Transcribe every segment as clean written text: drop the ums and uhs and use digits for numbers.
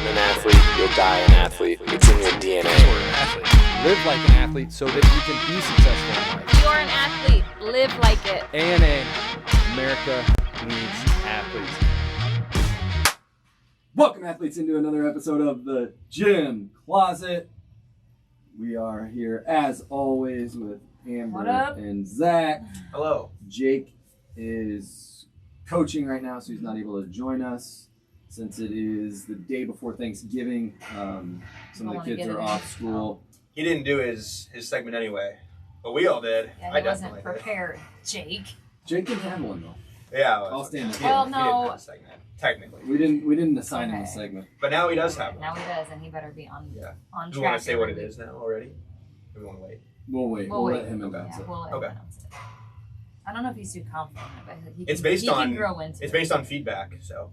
born an athlete, you'll die an athlete. It's in your DNA. You're an athlete. Live like an athlete so that you can be successful in life. You're an athlete. Live like it. ANA, America needs athletes. Welcome, athletes, into another episode of the Gym Closet. We are here, as always, with Amber What up? and Zach. Hello. Jake is coaching right now, so he's not able to join us since it is the day before Thanksgiving. Some of the kids are off school. He didn't do his segment anyway, but we all did. Yeah, I he wasn't definitely prepared, Jake. Jake didn't have one though. did. Yeah, I'll stand up. Well, He no. didn't have a segment, technically. We didn't assign him a Okay. segment. But now he does have one. Now he does, and he better be on Yeah. on Do track. you want to say what it every is now already? Or do we want to wait? We'll wait. We'll We'll wait. let him Okay. announce Yeah, it. we'll Okay. announce it. I don't know if he's too confident, but he It's can, based he on can grow into It's it. based on feedback, so.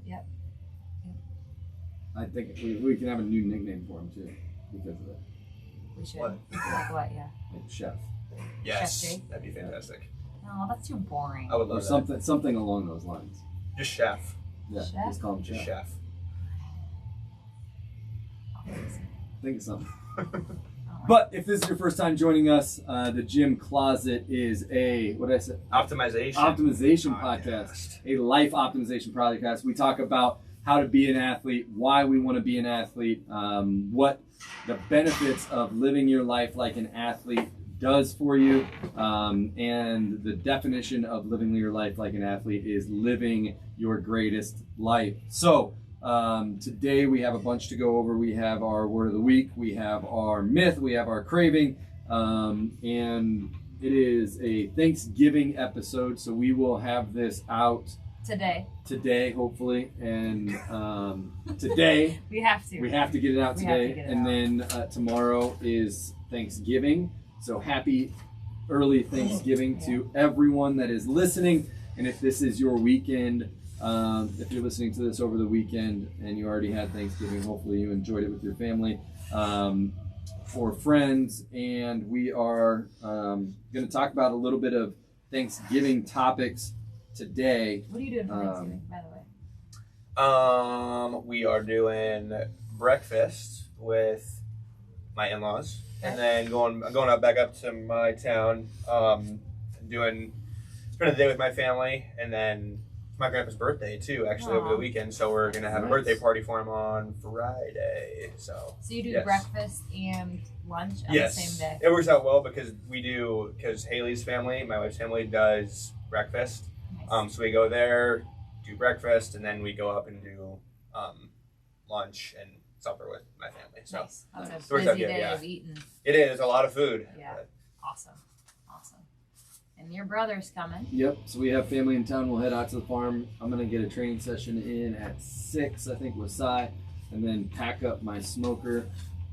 I think we can have a new nickname for him too, because of that. We should. What? Like what? Yeah. Like chef. Yes, Chef Jake? that'd be fantastic. No, that's too boring. I would Or love that. something along those lines. Just chef. Yeah, Chef? just call him Just chef. chef. Think of something. I don't like But if this is your first time joining us, the Gym Closet is a Optimization. optimization podcast, a life optimization podcast. We talk about how to be an athlete, why we want to be an athlete, what the benefits of living your life like an athlete does for you, and the definition of living your life like an athlete is living your greatest life. So today we have a bunch to go over. We have our word of the week, we have our myth, we have our craving, and it is a Thanksgiving episode, so we will have this out today, hopefully, and today We have to. we have to get it out We have to today, get it and out. then tomorrow is Thanksgiving, so happy early Thanksgiving to everyone that is listening. And if this is your weekend, if you're listening to this over the weekend and you already had Thanksgiving, hopefully you enjoyed it with your family or friends. And we are going to talk about a little bit of Thanksgiving topics today. What are you doing for Thanksgiving, by the way? We are doing breakfast with my in-laws, and then going back up to my town, spending the day with my family, and then it's my grandpa's birthday too, actually, over Aw. the weekend. So we're gonna have a Nice. birthday party for him on Friday. So So you do yes. breakfast and lunch on yes, the same day. it works out well because Haley's family, my wife's family, does breakfast. Nice. So we go there, do breakfast, and then we go up and do lunch and supper with my family. So Nice. That's Nice. a Works out busy good, day yeah. of eating. it is a lot of food. Yeah. Awesome. And your brother's coming. Yep, so we have family in town. We'll head out to the farm. I'm going to get a training session in at 6, I think, with Cy, and then pack up my smoker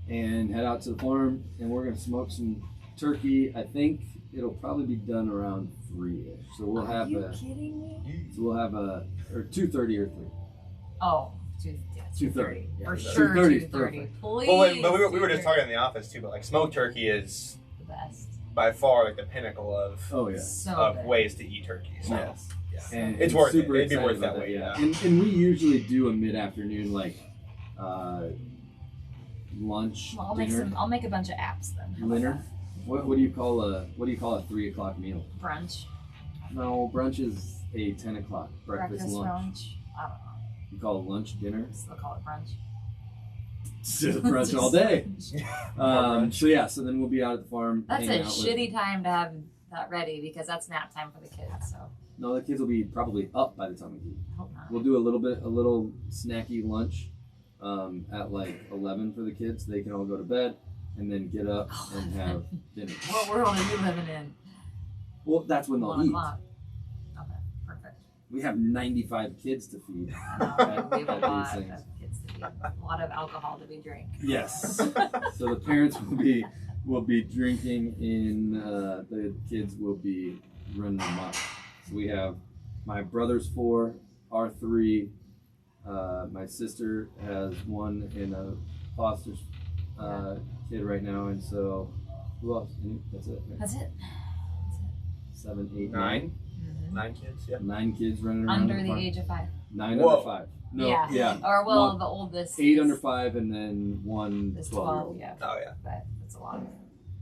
and head out to the farm. And we're going to smoke some turkey. I think it'll probably be done around 3-ish. So we'll Are have you kidding me? or 2:30 or 3. Oh, 2:30. 2:30. Yeah, For 2:30 sure, is 2:30. perfect. Please. Well, but we were just 2:30. talking in the office too, but like smoked turkey is The best. by far like the pinnacle of Oh, yeah. So of good. ways to eat turkey. So Yes. yeah. And It's worth it. super It'd be excited worth about that weight, yeah. And we usually do a mid-afternoon, like, lunch, dinner. I'll make a bunch of apps then. How about Dinner? that? What do you call a 3 o'clock meal? Brunch. No, brunch is a 10 o'clock breakfast lunch. lunch. I don't know. You call it lunch, dinner? Still call it brunch. It's just brunch all day. So then we'll be out at the farm. That's a hanging out with- shitty time to have that ready because that's nap time for the kids. So No, the kids will be probably up by the time we eat. I hope not. We'll do a little snacky lunch at like 11 for the kids. They can all go to bed and then get up and have dinner. What world are you living in? Well, that's when they'll 1 eat. o'clock. Okay, perfect. We have 95 kids to feed. I know, we have a at lot these of things. kids to be, a lot of alcohol to be drank. Yes. So the parents will be drinking, and the kids will be running them up. So we have my brother's 4, our 3. My sister has 1 and a foster kid right now, and so who else? That's it. Right? That's it. 7, 8, 9. 9. Mhm. 9 kids. Yeah. 9 kids running around. Under the the farm. age of 5. 9 Whoa. under 5. No, yeah. yeah. Or well, One- the oldest 8 is- under 5, and then one is 12-year-old. 12. Yeah. Oh yeah. But it's a lot of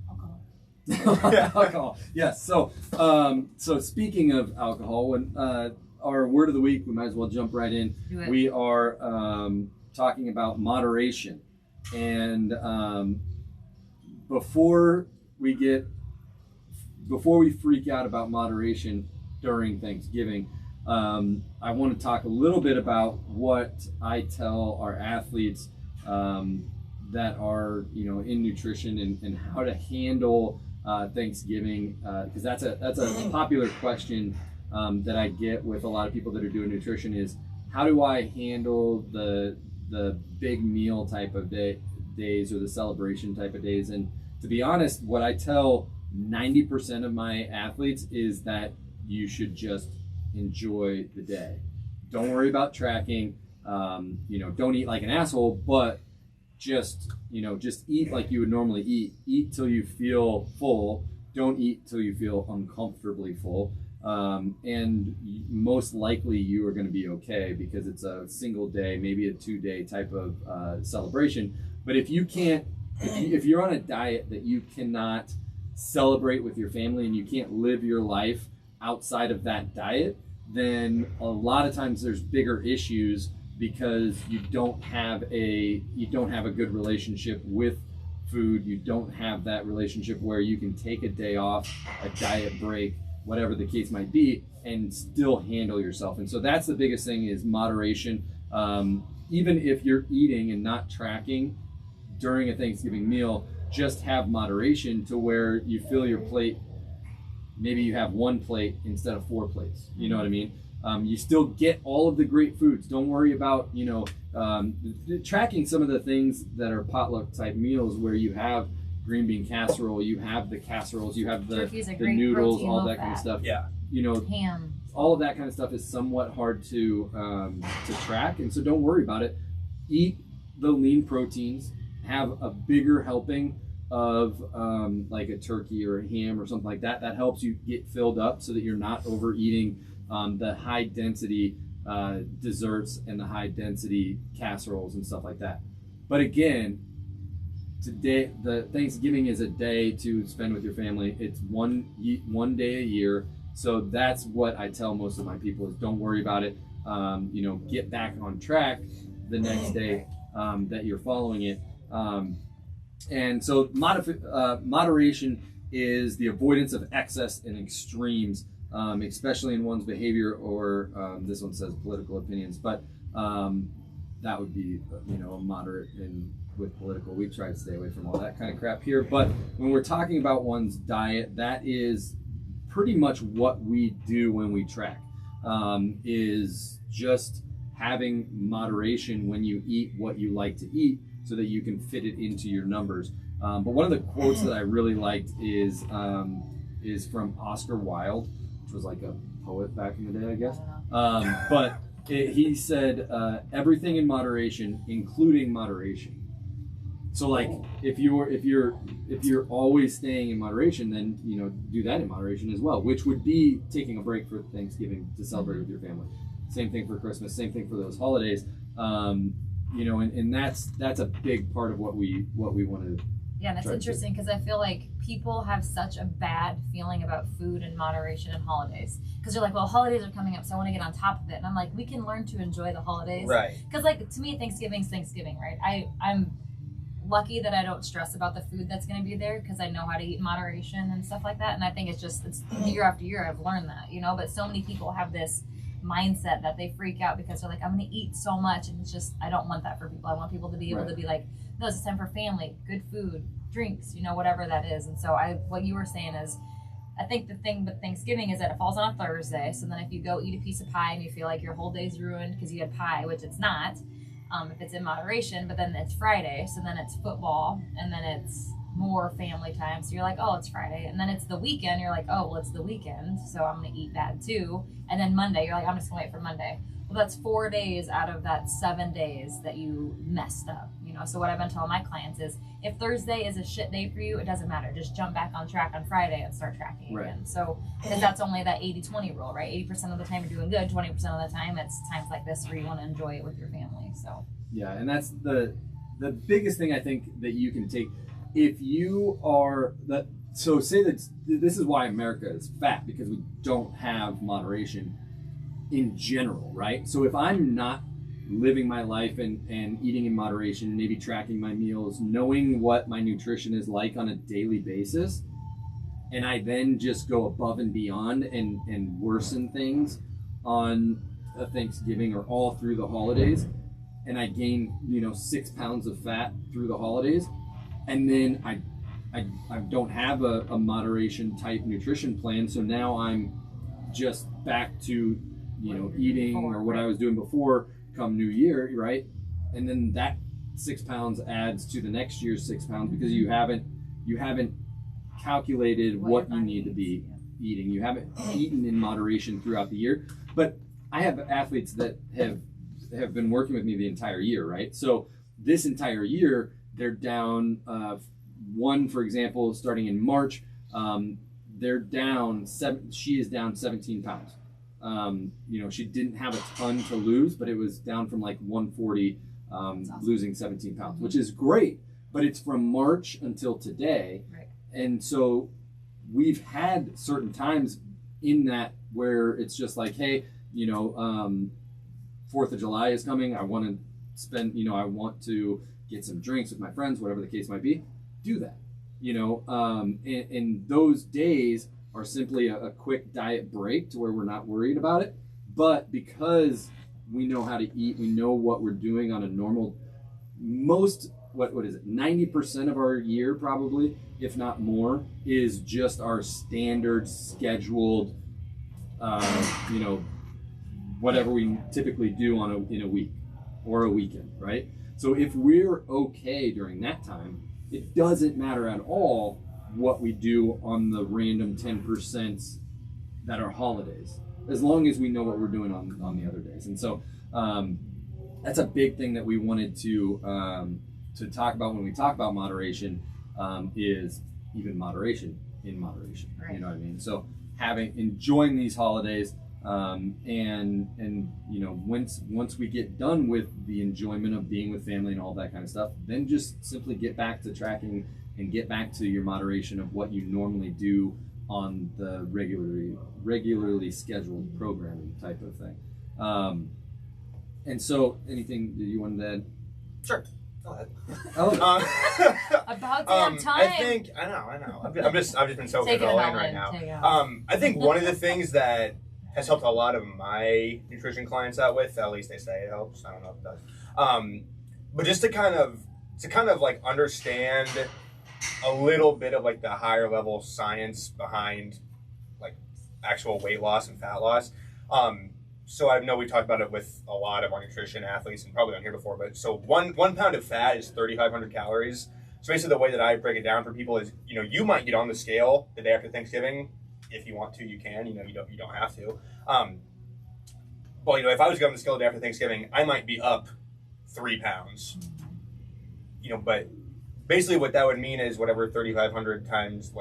alcohol. Alcohol. Yes. So, so speaking of alcohol, when our word of the week, we might as well jump right in. Do it. We are talking about moderation, and before we freak out about moderation during Thanksgiving, I want to talk a little bit about what I tell our athletes that are in nutrition and how to handle Thanksgiving, because that's a popular question that I get with a lot of people that are doing nutrition is, how do I handle the big meal type of days or the celebration type of days? And to be honest, what I tell 90% of my athletes is that you should just enjoy the day. Don't worry about tracking. Don't eat like an asshole, but just eat like you would normally eat. Eat till you feel full. Don't eat till you feel uncomfortably full. And most likely you are going to be okay, because it's a single day, maybe a 2-day type of celebration. But if you're on a diet that you cannot celebrate with your family and you can't live your life outside of that diet, then a lot of times there's bigger issues, because you don't have a good relationship with food. You don't have that relationship where you can take a day off, a diet break, whatever the case might be, and still handle yourself. And so that's the biggest thing, is moderation. Even if you're eating and not tracking during a Thanksgiving meal, just have moderation to where you fill your plate. Maybe you have 1 plate instead of 4 plates. You know what I mean? You still get all of the great foods. Don't worry about, tracking some of the things that are potluck type meals where you have green bean casserole, you have the casseroles, you have the Turkey's a great noodles, protein, all low that kind of fat. stuff. Yeah. Ham. All of that kind of stuff is somewhat hard to track, and so don't worry about it. Eat the lean proteins. Have a bigger helping of like a turkey or a ham or something like that. That helps you get filled up so that you're not overeating the high density desserts and the high density casseroles and stuff like that. But again, today, the Thanksgiving is a day to spend with your family. It's one day a year. So that's what I tell most of my people, is don't worry about it. Get back on track the next day that you're following it. And so moderation is the avoidance of excess and extremes, especially in one's behavior, or this one says political opinions, but that would be a moderate with political. We try to stay away from all that kind of crap here. But when we're talking about one's diet, that is pretty much what we do when we track, is just having moderation when you eat what you like to eat, so that you can fit it into your numbers. But one of the quotes that I really liked is from Oscar Wilde, which was like a poet back in the day, I guess. But he said, everything in moderation, including moderation. So like, if you're always staying in moderation, then do that in moderation as well, which would be taking a break for Thanksgiving to celebrate with your family. Same thing for Christmas. Same thing for those holidays. And that's a big part of what we want to. Yeah, that's interesting, because I feel like people have such a bad feeling about food and moderation and holidays, because they're like, well, holidays are coming up, so I want to get on top of it. And I'm like, we can learn to enjoy the holidays, Right? Because like, to me, Thanksgiving's Thanksgiving, right? I'm lucky that I don't stress about the food that's going to be there, because I know how to eat in moderation and stuff like that. And I think it's year after year I've learned that, but so many people have this mindset that they freak out because they're like, I'm going to eat so much, and it's just, I don't want that for people. I want people to be able to be like, no, it's time for family, good food, drinks, whatever that is. And so what you were saying is, I think the thing with Thanksgiving is that it falls on a Thursday. So then if you go eat a piece of pie and you feel like your whole day's ruined because you had pie, which it's not, if it's in moderation, but then it's Friday, so then it's football, and then it's more family time. So you're like, oh, it's Friday. And then it's the weekend. You're like, oh, well, it's the weekend, so I'm going to eat that too. And then Monday, you're like, I'm just going to wait for Monday. Well, that's 4 days out of that 7 days that you messed up, So what I've been telling my clients is, if Thursday is a shit day for you, it doesn't matter. Just jump back on track on Friday and start tracking again. So, because that's only that 80-20 rule, right? 80% of the time you're doing good, 20% of the time it's times like this where you want to enjoy it with your family. So yeah, and that's the biggest thing I think that you can take if you are that. So say that this is why America is fat, because we don't have moderation in general, right? So if I'm not living my life and eating in moderation, maybe tracking my meals, knowing what my nutrition is like on a daily basis, and I then just go above and beyond and worsen things on a Thanksgiving or all through the holidays, and I gain 6 pounds of fat through the holidays, and then I don't have a moderation type nutrition plan, so now I'm just back to eating or what I was doing before come New Year, right? And then that 6 pounds adds to the next year's 6 pounds because you haven't calculated what you need to be eating. You haven't eaten in moderation throughout the year. But I have athletes that have been working with me the entire year, right? So this entire year they're down. One, for example, starting in March, they're down she is down 17 pounds. She didn't have a ton to lose, but it was down from like 140, awesome. Losing 17 pounds, which is great, but it's from March until today. Right. And so we've had certain times in that where it's just like, hey, 4th of July is coming. I want to spend, I want to get some drinks with my friends, whatever the case might be. Do that, and those days are simply a quick diet break to where we're not worried about it. But because we know how to eat, we know what we're doing on a normal, what is it, 90% of our year probably, if not more, is just our standard scheduled, whatever we typically do in a week or a weekend, right? So if we're okay during that time, it doesn't matter at all what we do on the random 10% that are holidays, as long as we know what we're doing on the other days. And so that's a big thing that we wanted to talk about when we talk about moderation, is even moderation in moderation. Right. You know what I mean? So enjoying these holidays, and once we get done with the enjoyment of being with family and all that kind of stuff, then just simply get back to tracking and get back to your moderation of what you normally do on the regularly scheduled programming type of thing. And so, anything that you wanted to add? Sure. Go ahead. About damn time. I know. I've just been soaking it all in right now. I think one of the things that has helped a lot of my nutrition clients out with, at least they say it helps. I don't know if it does. But just to kind of like understand a little bit of like the higher level science behind like actual weight loss and fat loss. So I know we talked about it with a lot of our nutrition athletes and probably on here before, but so one pound of fat is 3,500 calories. So basically the way that I break it down for people is, you might get on the scale the day after Thanksgiving. If you want to, you can, you don't have to. But if I was going on the scale the day after Thanksgiving, I might be up 3 pounds. But basically what that would mean is whatever 3,500 times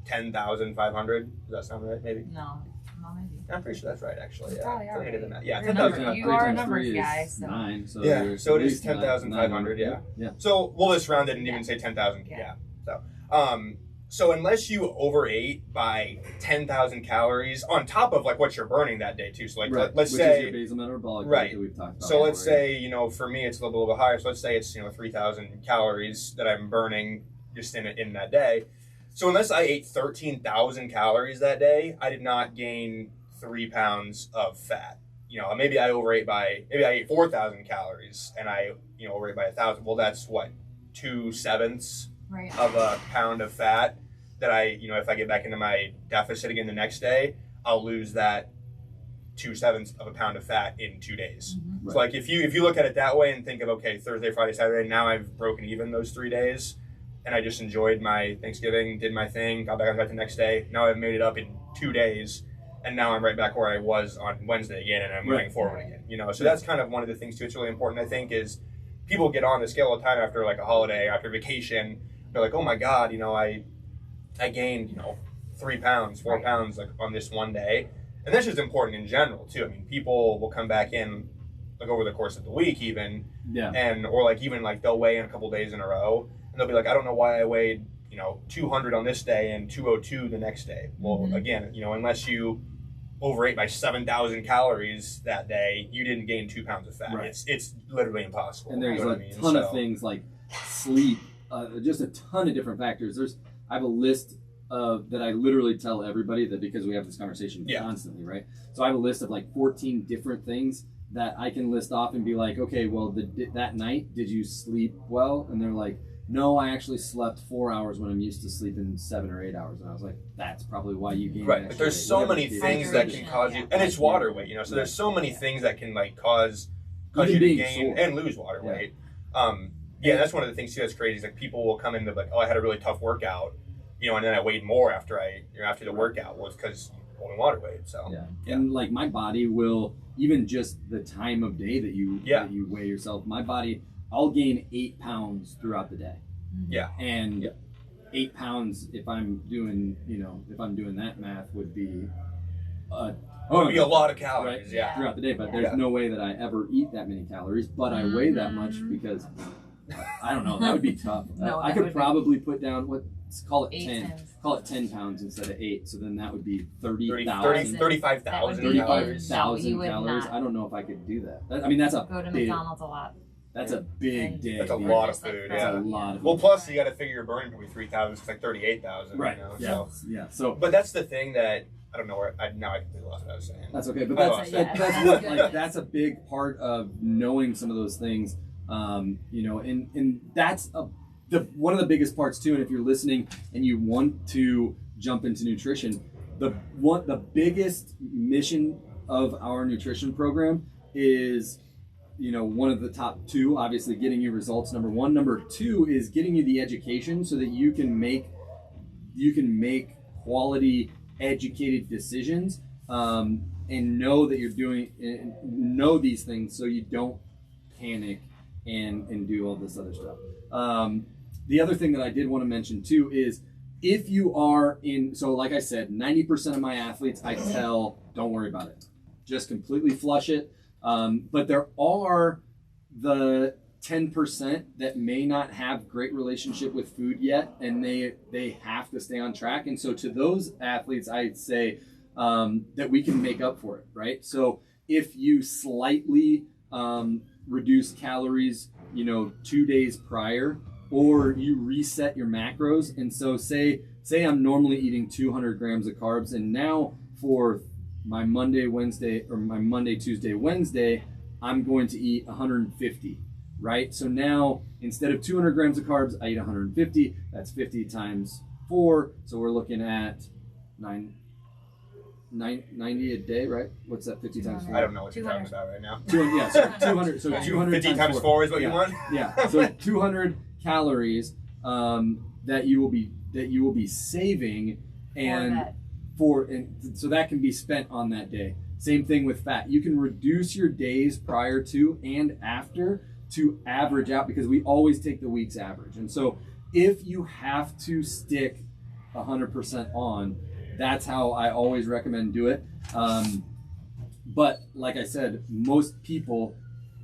10,500. Does that sound right? Maybe. No, maybe. I'm pretty sure that's right, actually. Probably Yeah, right. Yeah, You're 10,000. you are a numbers guy, so 9. So yeah, so it is at least 10,500. Yeah. Yeah. So we'll just round it and even say 10,000. Yeah. So unless you overate by 10,000 calories on top of like what you're burning that day too. So like let's Which say is your basal metabolic right. rate that we've talked about. So let's say for me it's a little bit higher. So let's say it's 3,000 calories that I'm burning just in that day. So unless I ate 13,000 calories that day, I did not gain 3 pounds of fat. Maybe I ate 4,000 calories and I overate by 1,000. Well, that's what 2/7 right. of a pound of fat that I, if I get back into my deficit again the next day, I'll lose that 2/7 of a pound of fat in 2 days. Mm-hmm. So like if you look at it that way and think of, okay, Thursday, Friday, Saturday, now I've broken even those 3 days and I just enjoyed my Thanksgiving, did my thing, got back on track the next day. Now I've made it up in 2 days and now I'm right back where I was on Wednesday again and I'm moving forward again. So that's kind of one of the things too. It's really important, I think, is people get on the scale all the time after like a holiday, after vacation. They're like, oh my God, I gained, 3 pounds, 4 pounds like on this one day. And that's just important in general too. I mean, people will come back in like over the course of the week even, or like even like they'll weigh in a couple days in a row, and they'll be like, I don't know why I weighed 200 on this day and 202 the next day. Well, again, unless you overate by 7,000 calories that day, you didn't gain 2 pounds of fat. Right. It's literally impossible. And there's a ton of things like sleep, just a ton of different factors. I have a list that I literally tell everybody that, because we have this conversation constantly, right? So I have a list of like 14 different things that I can list off and be like, okay, well, that night, did you sleep well? And they're like, no, I actually slept 4 hours when I'm used to sleeping 7 or 8 hours. And I was like, that's probably why you gained. Right, but there's so many things that can cause you, and it's water weight, so there's so many things that can like cause you to gain and lose water weight. That's one of the things too that's crazy. Is like people will come in and be like, oh, I had a really tough workout, and then I weighed more after the workout was because holding water weight. So and like my body will, even just the time of day that you weigh yourself, my body, I'll gain 8 pounds throughout the day. And 8 pounds, if I'm doing that math, would be a lot of calories, throughout the day. But there's no way that I ever eat that many calories. But I weigh that much because I don't know. That would be tough. I could probably put down call it 10. Call it 10 pounds instead of 8. So then that would be 35,000 calories. I don't know if I could do that. That's a go to McDonald's a lot. That's a big day. That's a lot of food. That's a lot of food. Well, plus you got to figure your burn probably 3,000. It's like 38,000. Right. So, but that's the thing that I don't know where I completely lost what I was saying. That's okay, but that's a big part of knowing some of those things. And that's one of the biggest parts too. And if you're listening and you want to jump into nutrition, the biggest mission of our nutrition program is, one of the top two, obviously getting you results, number one. Number two is getting you the education so that you can make quality, educated decisions, and know that you're know these things so you don't panic and do all this other stuff. The other thing that I did want to mention too is, if you are so like I said, 90% of my athletes I tell, don't worry about it. Just completely flush it. But there are the 10% that may not have great relationship with food yet, and they have to stay on track. And so to those athletes, I'd say that we can make up for it, right? So if you slightly reduce calories, 2 days prior, or you reset your macros. And so say I'm normally eating 200 grams of carbs, and now for my Monday, Tuesday, Wednesday, I'm going to eat 150, right? So now instead of 200 grams of carbs, I eat 150. That's 50 times 4. So we're looking at 90 a day, right? What's that? 50 times 4? I don't know what you're talking about right now. 200, so 200. So 200 times 4 is what you want? Yeah. So 200 calories that you will be saving, and so that can be spent on that day. Same thing with fat. You can reduce your days prior to and after to average out, because we always take the week's average. And so if you have to stick 100% on, that's how I always recommend do it. But like I said, most people,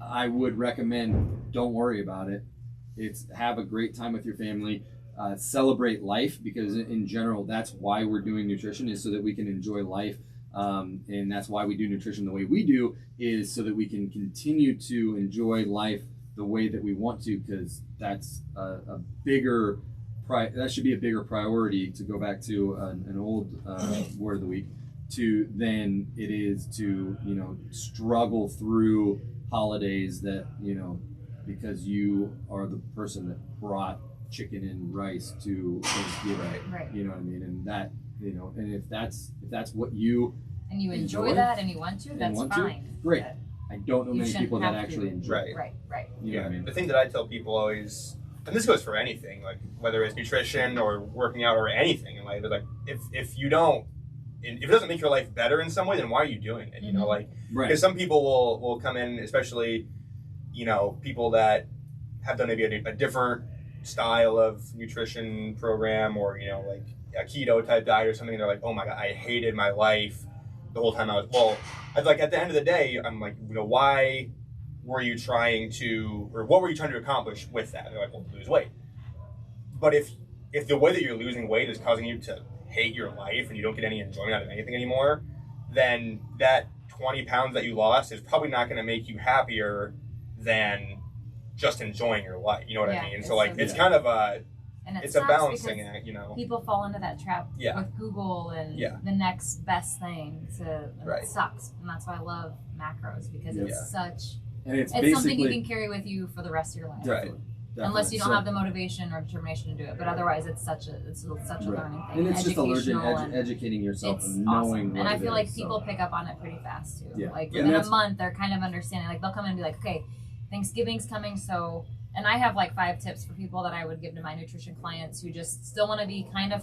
I would recommend, don't worry about it. It's have a great time with your family. Celebrate life, because in general, that's why we're doing nutrition, is so that we can enjoy life. And that's why we do nutrition the way we do, is so that we can continue to enjoy life the way that we want to, because that's that should be a bigger priority, to go back to an old word of the week, than it is to struggle through holidays that because you are the person that brought chicken and rice to Thanksgiving, right. You know what I mean? And that and if that's what you enjoy that and you want to, that's fine. Great. I don't know many people that actually enjoy it. Right. You know what I mean? The thing that I tell people always, and this goes for anything, like whether it's nutrition or working out or anything in life, is like if you don't, if it doesn't make your life better in some way, then why are you doing it? Because some people will come in, especially people that have done maybe a different style of nutrition program, or like a keto type diet or something, and they're like, oh my god, I hated my life the whole time I was. Well, I'd like, at the end of the day, I'm like, why were you trying to, or what were you trying to accomplish with that? And they're like, well, lose weight. But if the way that you're losing weight is causing you to hate your life and you don't get any enjoyment out of anything anymore, then that 20 pounds that you lost is probably not going to make you happier than just enjoying your life. You know what I mean? So like, it's kind of it's a balancing act, People fall into that trap Yeah. with Google and Yeah. the next best thing Right. it sucks. And that's why I love macros, because Yeah. it's such, And it's something you basically can carry with you for the rest of your life. Right. Unless you don't So- have the motivation or determination to do it, but otherwise it's such a Right. learning thing. And it's just Educational and educating yourself it's and knowing awesome. what And I it feel like is, people so. pick up on it pretty fast too. Yeah. Like Yeah, and within a that's- month they're kind of understanding. Like they'll come in and be like, okay, Thanksgiving's coming, so, and I have like 5 tips for people that I would give to my nutrition clients who just still want to be kind of,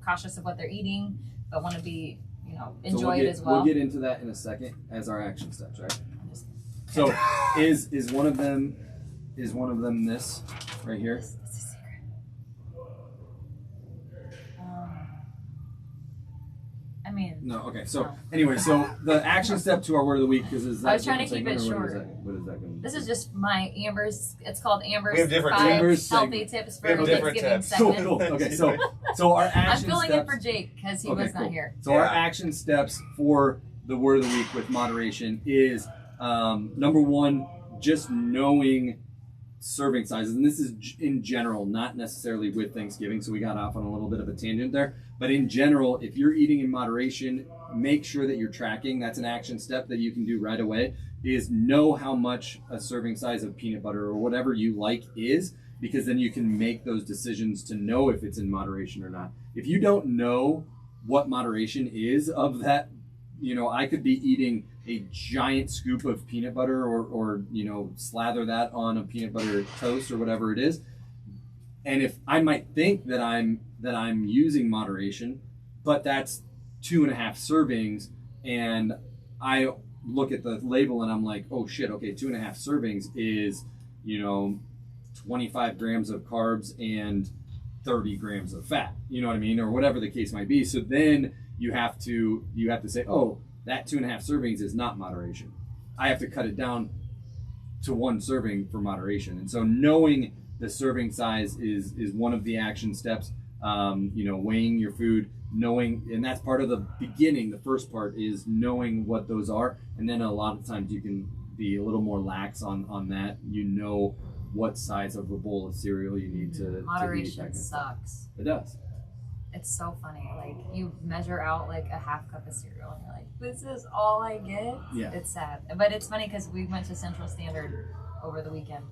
cautious of what they're eating, but want to be, enjoy it as well. We'll get into that in a second as our action steps, right? So is one of them this right here? It's a secret. I mean, No, okay. So No. anyway, so the action step to our word of the week, because is that I was trying to different keep it segment, or short. What is that going to be? this is just my Amber's. It's called Amber's We have different 5 Amber's healthy segment. tips for We have different Thanksgiving tips. Cool, segment. cool. Okay, so our I'm action filling steps. in for Jake because he Okay, was not cool. here. So our Yeah. action steps for the word of the week with moderation is number 1, just knowing serving sizes, and this is in general, not necessarily with Thanksgiving, so we got off on a little bit of a tangent there, but in general, if you're eating in moderation, make sure that you're tracking. That's an action step that you can do right away, is know how much a serving size of peanut butter or whatever you like is, because then you can make those decisions to know if it's in moderation or not. If you don't know what moderation is of that, I could be eating a giant scoop of peanut butter or slather that on a peanut butter toast or whatever it is. And if I might think that I'm using moderation, but that's 2.5 servings, and I look at the label and I'm like, oh shit, okay, 2.5 servings is, 25 grams of carbs and 30 grams of fat, you know what I mean? Or whatever the case might be. So then you have to say, oh, that 2.5 servings is not moderation. I have to cut it down to 1 serving for moderation. And so knowing the serving size is one of the action steps. Weighing your food, knowing, and that's part of the beginning. The first part is knowing what those are, and then a lot of times you can be a little more lax on that. What size of a bowl of cereal you need to Moderation eat. sucks. It does. It's so funny. Like you measure out like a half cup of cereal, and you're like, "This is all I get." Yeah. It's sad, but it's funny because we went to Central Standard over the weekend.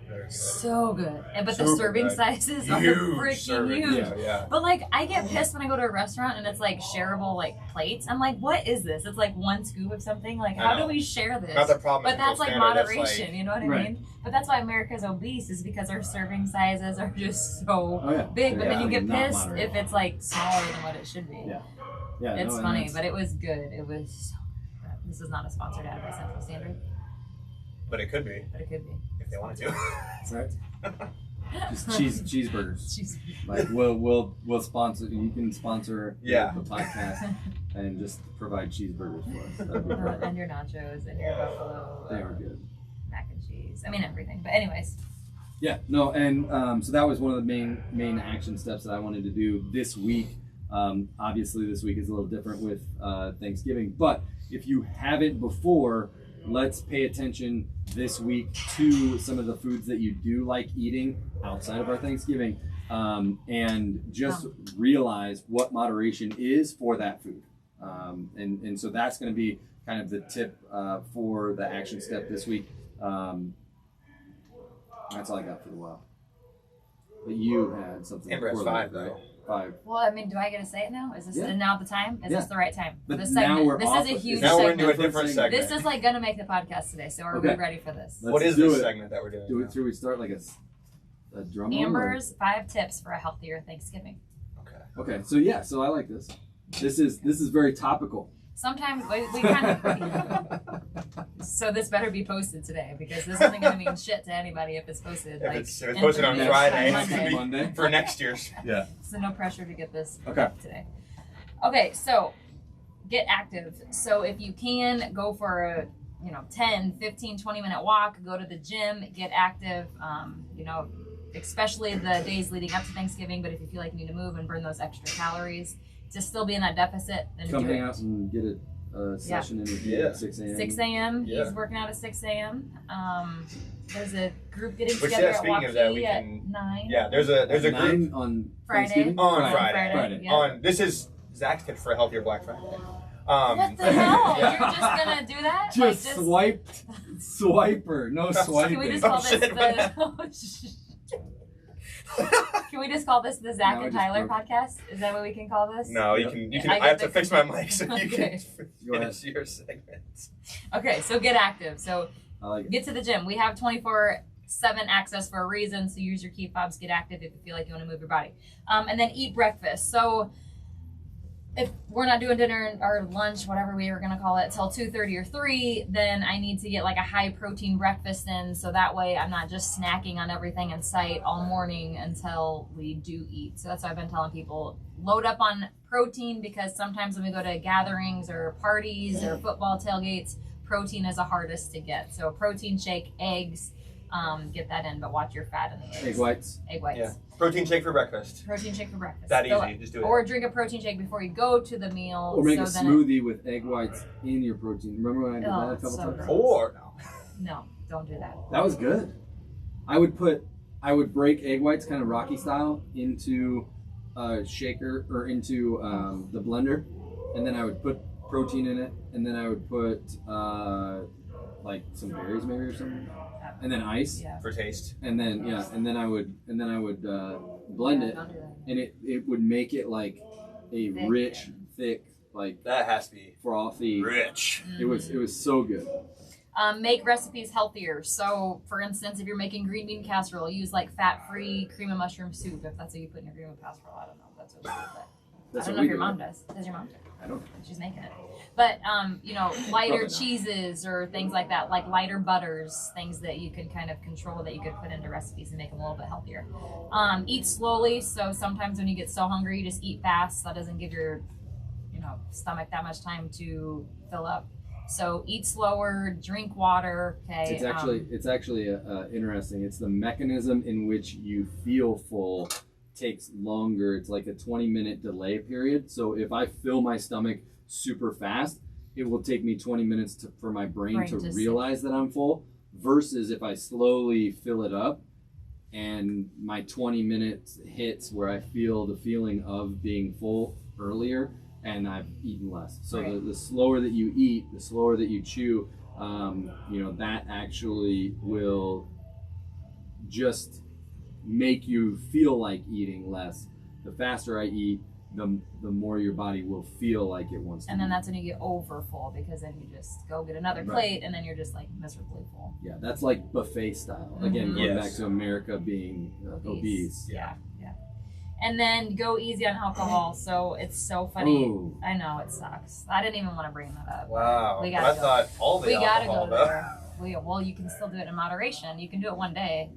Very good. So good, but the Super serving good. sizes are Huge freaking serving. huge. Yeah. But like, I get pissed when I go to a restaurant and it's like shareable like plates. I'm like, what is this? It's like 1 scoop of something. Like, I how know. do we share this? Not the problem. But with that's Central like Standard, that's moderation, you know what I Right. mean? But that's why America's obese, is because our serving sizes are just so Oh yeah. big. But then you get Not pissed moderate. if it's like smaller than what it should be. Yeah. Yeah. It's and funny, that's- but it was good. It was so good. This is not a sponsored ad by Central Standard, But it could be but it could be. if they wanted to. right. Just cheeseburgers. Jeez. Like we'll sponsor. You can sponsor Yeah. the podcast and just provide cheeseburgers for us. That'd be perfect. And your nachos and your buffalo. They are good. Mac and cheese. I mean everything. But anyways, Yeah, no, and so that was one of the main action steps that I wanted to do this week. Obviously, this week is a little different with Thanksgiving, but if you haven't before, let's pay attention this week to some of the foods that you do like eating outside of our Thanksgiving, and just realize what moderation is for that food. And so that's going to be kind of the tip for the action step this week. That's all I got for the while. But you had something. Amber has before 5 that, right? though. 5. well, I mean, do I get to say it now? Is this Yeah. now the time? Is Yeah. this the right time? But this now segment. we're This off is a of- huge Now we're segment. into a different segment. This is like gonna make the podcast today. So are we Okay. ready for this? Let's What is do this it. segment that we're doing? Do now? it. Should we start like a drum roll, or- Amber's 5 tips for a healthier Thanksgiving. Okay. Okay, so I like this. This is very topical. sometimes we kind of. So this better be posted today because this isn't going to mean shit to anybody if it's posted. If it's posted on Friday, Monday for next year's. Yeah. So no pressure to get this Okay. today. Okay, so get active. So if you can, go for a 10, 15, 20-minute walk, go to the gym, get active, especially the days leading up to Thanksgiving. But if you feel like you need to move and burn those extra calories to still be in that deficit, then Come do hang it. out and get a session in with you at 6 a.m. 6 a.m. Yeah. He's working out at 6 a.m. There's a group getting Which, together yeah, at speaking of that, we Waukee at can- 9. Yeah, there's a group 9 on Friday. Thanksgiving? on Friday. Friday. Yeah. This is Zach's tip for a healthier Black Friday. What the hell? Yeah. You're just gonna do that? Just Like, swiper, no swiping. Can we just call Oh, this shit, Can we just call this the Zach No, and just Tyler broke. podcast? Is that what we can call this? No, you can. I I get have to the- fix my mic so you Okay. can Go ahead. finish your segment. Okay, so get active. So I like it. get to the gym. We have 24/7 access for a reason. So use your key fobs. Get active if you feel like you want to move your body, and then eat breakfast. So if we're not doing dinner or lunch, whatever we were gonna call it, till 2:30 or 3, then I need to get like a high protein breakfast in, so that way I'm not just snacking on everything in sight all morning until we do eat. So that's why I've been telling people load up on protein, because sometimes when we go to gatherings or parties or football tailgates, protein is the hardest to get. So protein shake, eggs, get that in, but watch your fat in the eggs. Egg whites. Egg whites. Yeah. Protein shake for breakfast. Protein shake for breakfast. That Fill easy. up. Just do it. Or drink a protein shake before you go to the meal. Or make so a then smoothie with egg whites in your protein. Remember when I did Oh, that a it's couple so times? gross. Or no. No, don't do that. That was good. I would break egg whites kind of Rocky style into a shaker or into the blender, and then I would put protein in it, and then I would put like some berries maybe or something, and then ice, Yeah. For taste. and then I would blend it, Don't do that. and it would make it like a Thick. rich, thick, like That has to be frothy. rich. It was so good. Make recipes healthier. So, for instance, if you're making green bean casserole, use like fat-free cream and mushroom soup. If that's what you put in your green bean casserole, I don't know if that's what you do, but That's I don't what know we if your do. mom does. Does your mom? I don't. She's making it. But lighter Probably not. cheeses or things like that, like lighter butters, things that you can kind of control that you could put into recipes and make them a little bit healthier. Eat slowly. So sometimes when you get so hungry, you just eat fast. That doesn't give your stomach that much time to fill up. So eat slower, drink water. Okay. It's actually interesting. It's the mechanism in which you feel full takes longer. It's like a 20-minute delay period. So if I fill my stomach super fast, it will take me 20 minutes for my brain to to realize that I'm full, versus if I slowly fill it up and my 20 minutes hits where I feel the feeling of being full earlier and I've eaten less. So Right. the slower that you eat, the slower that you chew, that actually will just make you feel like eating less. The faster I eat, the more your body will feel like it wants to. And then eat. that's when you get over full, because then you just go get another Right. plate and then you're just like miserably full. Yeah, that's like buffet style. Again, Mhm. going Yes. back to America being obese. Yeah. And then go easy on alcohol. So it's so funny. Ooh. I know it sucks. I didn't even want to bring that up. Wow. We I gotta go. thought all the We gotta alcohol go though. there. Well, you can still do it in moderation. You can do it one day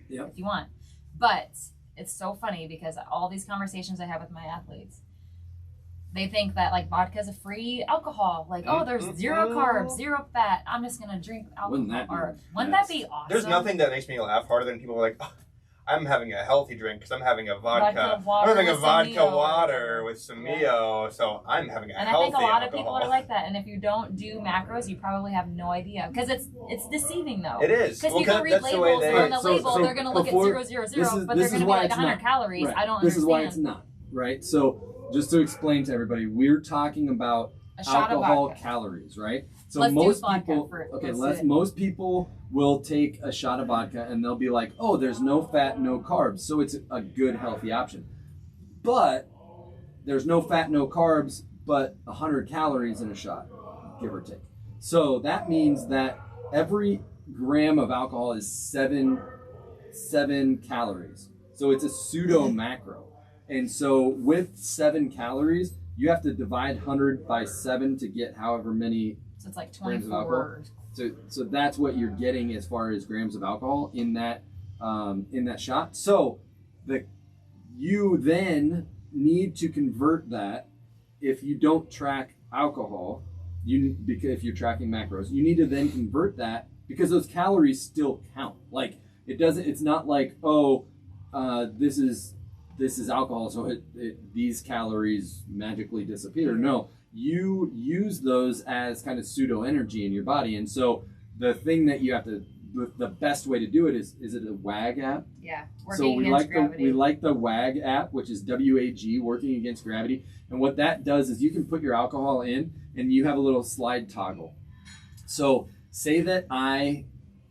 Yep. if you want. But it's so funny because all these conversations I have with my athletes, they think that like vodka is a free alcohol. Like, oh, there's zero carbs, zero fat. I'm just gonna drink alcohol. Wouldn't that be Wouldn't nice? that be awesome? There's nothing that makes me laugh harder than people are like, "Oh, I'm having a healthy drink because I'm having a vodka. Vodka water I'm having a with some vodka Mio." water with some Mio, so I'm having a And I healthy think a lot of alcohol. people are like that. And if you don't do macros, you probably have no idea, because it's deceiving though. It is. Because Well, people read that's the way labels, they. and on the So- label so they're going to look at before- 000, this is- but this they're is going to be why like it's 100 not. calories. Right. I don't This understand. is why it's not, right? So just to explain to everybody, we're talking about A shot of alcohol vodka. calories, right? So Let's do most vodka people, for it. okay, Let's do it. most people will take a shot of vodka and they'll be like, "Oh, there's no fat, no carbs, so it's a good healthy option." But there's no fat, no carbs, but 100 calories in a shot, give or take. So that means that every gram of alcohol is seven calories. So it's a pseudo macro. And so with 7 calories, you have to divide 100 by 7 to get however many So it's like grams of alcohol. 24. So that's what you're getting as far as grams of alcohol in that shot. So you then need to convert that. If you don't track alcohol, because if you're tracking macros, you need to then convert that, because those calories still count. Like it's not like, oh, this is alcohol, so these calories magically disappear. No, you use those as kind of pseudo energy in your body. And so the thing that you have to, the best way to do it is it a WAG app? Yeah. So we like the WAG app, which is WAG, working against gravity. And what that does is you can put your alcohol in and you have a little slide toggle. So say that I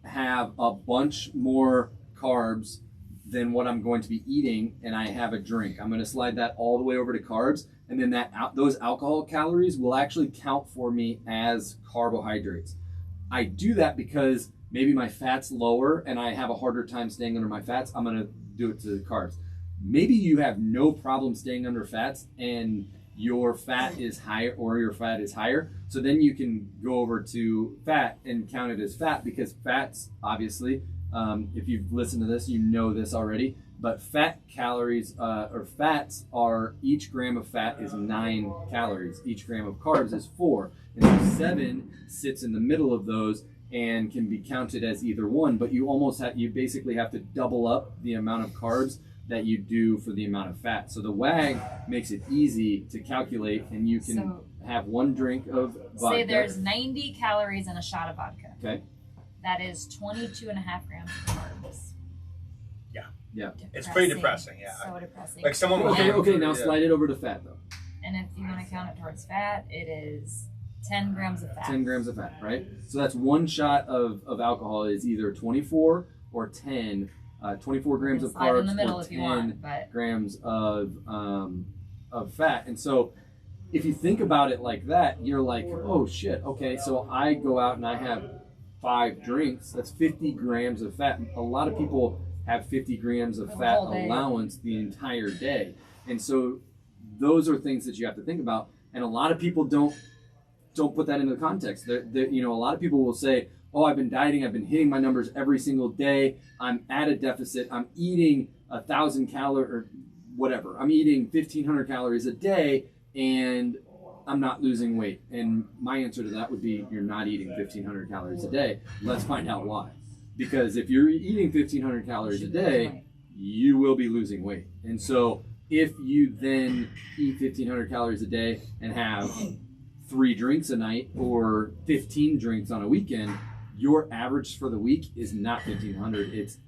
have a bunch more carbs than what I'm going to be eating, and I have a drink. I'm going to slide that all the way over to carbs, and then those alcohol calories will actually count for me as carbohydrates. I do that because maybe my fat's lower and I have a harder time staying under my fats. I'm going to do it to carbs. Maybe you have no problem staying under fats and your fat is higher, or your fat is higher. So then you can go over to fat and count it as fat, because fats, obviously, if you've listened to this, you know this already, but fat calories, or fats are, each gram of fat is 9 calories. Each gram of carbs is 4. And so 7 sits in the middle of those and can be counted as either one, but you basically have to double up the amount of carbs that you do for the amount of fat. So the WAG makes it easy to calculate, and you can have one drink of vodka. Say there's 90 calories in a shot of vodka. Okay. That is 22.5 grams of carbs. Yeah. It's pretty depressing, yeah. So depressing. Like someone was Okay, now slide it over to fat though. And if you want to count it towards fat, it is 10 grams of fat. 10 grams of fat, right? So that's one shot of alcohol is either 24 or 10, 24 grams of Slide carbs in the middle or if 10 you want, but grams of fat. And so if you think about it like that, you're like, oh shit, okay, so I go out and I have 5 drinks, that's 50 grams of fat. A lot of people have 50 grams of fat allowance the entire day. And so those are things that you have to think about. And a lot of people don't put that into the context. A lot of people will say, oh, I've been dieting, I've been hitting my numbers every single day, I'm at a deficit, I'm eating 1,000 calories or whatever, I'm eating 1,500 calories a day, and I'm not losing weight. And my answer to that would be, you're not eating 1,500 calories a day. Let's find out why. Because if you're eating 1,500 calories a day, you will be losing weight. And so if you then eat 1,500 calories a day and have 3 drinks a night or 15 drinks on a weekend, your average for the week is not 1,500, it's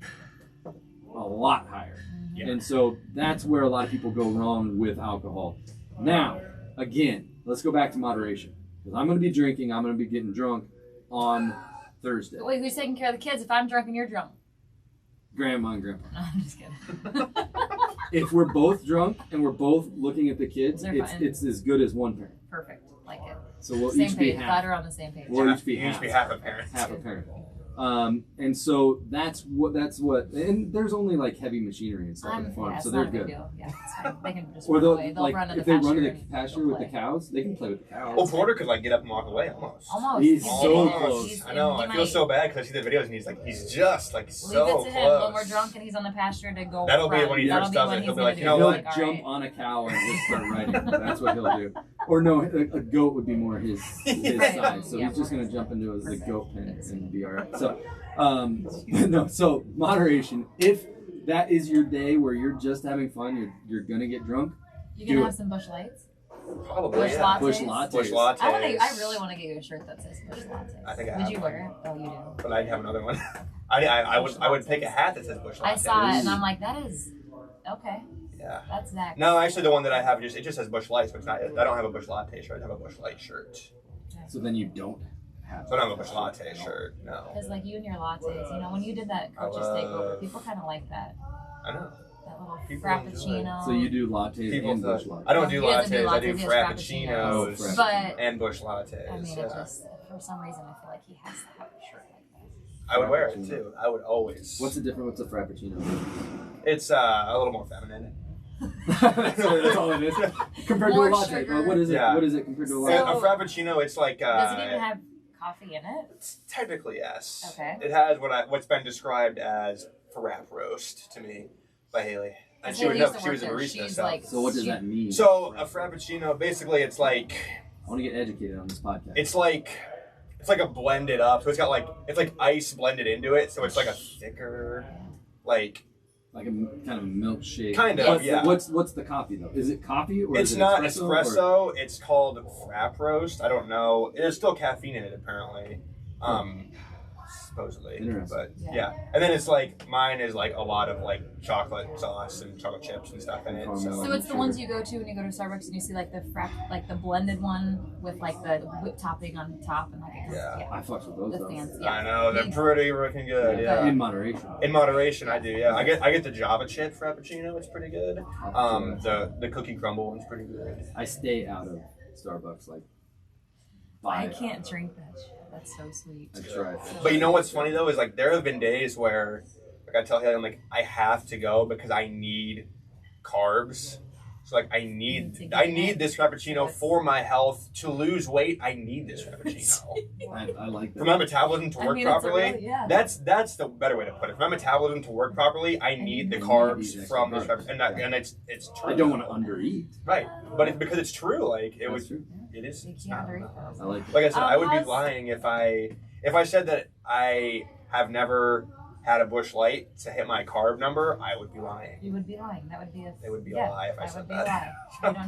a lot higher. Yeah. And so that's where a lot of people go wrong with alcohol. Now, again, let's go back to moderation. Because I'm going to be drinking, I'm going to be getting drunk on Thursday. wait, who's taking care of the kids if I'm drunk and you're drunk? Grandma and grandpa. No, I'm just kidding. If we're both drunk and we're both looking at the kids, They're fine. it's as good as one parent. Perfect. Like it. So we'll Same each be page. half. Glad we're on the same page. We'll each be You half. should be half a parent. Half a parent. And so that's what, and there's only like heavy machinery and stuff on the farm, yeah, so it's they're not a big good. deal. Yeah, it's fine. They can just Or run they'll, away. They'll like, run to the if they run to the and pasture they'll with the play. cows, they can play with the cows. Well, Porter could like get up and walk away almost. Almost. He's He's so getting it. close. I know. I feel so bad because I see the videos and he's just like so Leave it to him close. when we're drunk and he's on the pasture to go. That'll be run. when he That'll first be does when it. He'll he's be like, gonna you know do He'll it. Like, jump all on a cow and just start riding. That's what he'll do. Or no, a goat would be more his Right. size. So Yeah, he's just more gonna jump into the perfect. goat pen and be all right. So, no. So moderation. If that is your day where you're just having fun, you're gonna get drunk. You Do gonna it. have some bush lights? Probably. Bush Yeah. lattes? Bush lattes. Bush lattes. I really want to get you a shirt that says bush lattes. I think I Would have you one. wear it? Oh, you do. But I'd have another one. I would pick a hat that says Bush Latte. I saw it and I'm like, that is okay. Yeah. That's Zach. No, actually, the one that I have it just says Bush Lights, but it's not. I don't have a Bush Latte shirt. I have a Bush Light shirt. So then you don't have. So I don't have a Bush Latte shirt. No. Because like you and your lattes, you know, when you did that coach's takeover, people kind of like that. I know. That little People enjoy it. frappuccino. So you do lattes People and bush thought- lattes. I don't do He doesn't do lattes. I do lattes, he has frappuccinos frappuccinos. But and Bush Lattes. I mean, yeah. it just for some reason I feel like he has to have a shirt like that. I would wear it too. I would always. What's the difference with the frappuccino? It's a little more feminine. that's all it is. Compared More to a latte. sugar. What is it? Yeah. What is it compared to a So- latte? A frappuccino, it's like Does it even have coffee in it? technically yes. Okay. It has what's been described as frap roast to me by Haley, and she would know. She was a barista. She's So. like, So what does that mean? So a frappuccino, basically, it's like I want to get educated on this podcast. it's like a blended up. So it's got it's like ice blended into it. So it's like a thicker, like like a kind of a milkshake. Kind of, What's yeah. What's the coffee though? Is it coffee or it's is it not espresso? espresso. It's called frap roast. I don't know. There's still caffeine in it apparently. Supposedly, Interesting. but Yeah. yeah. And then it's like mine is like a lot of like chocolate sauce and chocolate chips and stuff in it. Caramel. So it's the ones you go to when you go to Starbucks and you see like the like the blended one with like the whipped topping on top and like Yeah. I fucks with those the though. fancy. I know they're pretty freaking good. Yeah. In moderation. In moderation, I do. Yeah, I get the Java chip frappuccino. It's pretty good. The cookie crumble one's pretty good. I stay out of Starbucks like I 5. can't drink that shit. That's so sweet. I try. But you know what's funny though is like there have been days where like I tell Haley I'm like I have to go because I need carbs. So like I need this frappuccino Yes. for my health to lose weight. I need this frappuccino I like for that. my metabolism to I work mean, it's a properly. really- yeah. That's the better way to put it. For my metabolism to work properly, I need the need carbs these from extra this carbs. frappuccino, and it's true. I don't want to undereat. Right, but it's because it's true. Like it That's was, true. it is. You it's can't not- drink those. I like it. Like I said, I would be how's- lying if I said that I have never had a Busch Light to hit my carb number. I would be lying. You would be lying. That would be a. It would be a yeah, lie if I that said would be that. a lie.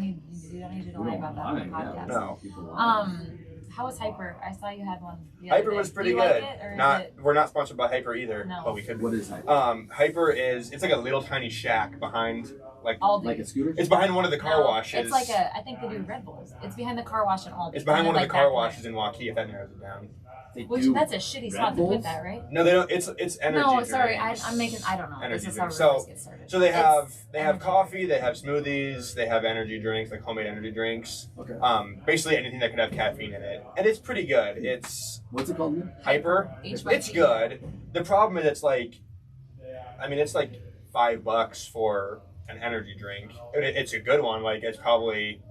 You don't need to We lie don't about that lying, on the yeah. podcast. No. People lying. How was Hyper? I saw you had one. The other Hyper day. was pretty Do you good. Like it, or Not is it, we're not sponsored by Hyper either, No. but we could. What is hype? Hyper it's like a little tiny shack behind like Aldi? Like a scooter? it's behind one of the car No, washes. It's like I think they do Red Bulls. It's behind the car wash in Aldi. It's behind one of the like car that washes in Waukee. If that narrows it down. They Which do that's a shitty Red spot to Bulls? put that, right? No, they don't. It's energy. No, sorry. drinks. I'm making. I don't know. Energy This is how drinks. rumors So- get started. So they have energy coffee, they have smoothies, they have energy drinks, like homemade energy drinks. Okay. Basically anything that could have caffeine in it, and it's pretty good. It's What's it called again? Hyper. HYP. It's good. The problem is it's like $5 for an energy drink. It's a good one. Like it's probably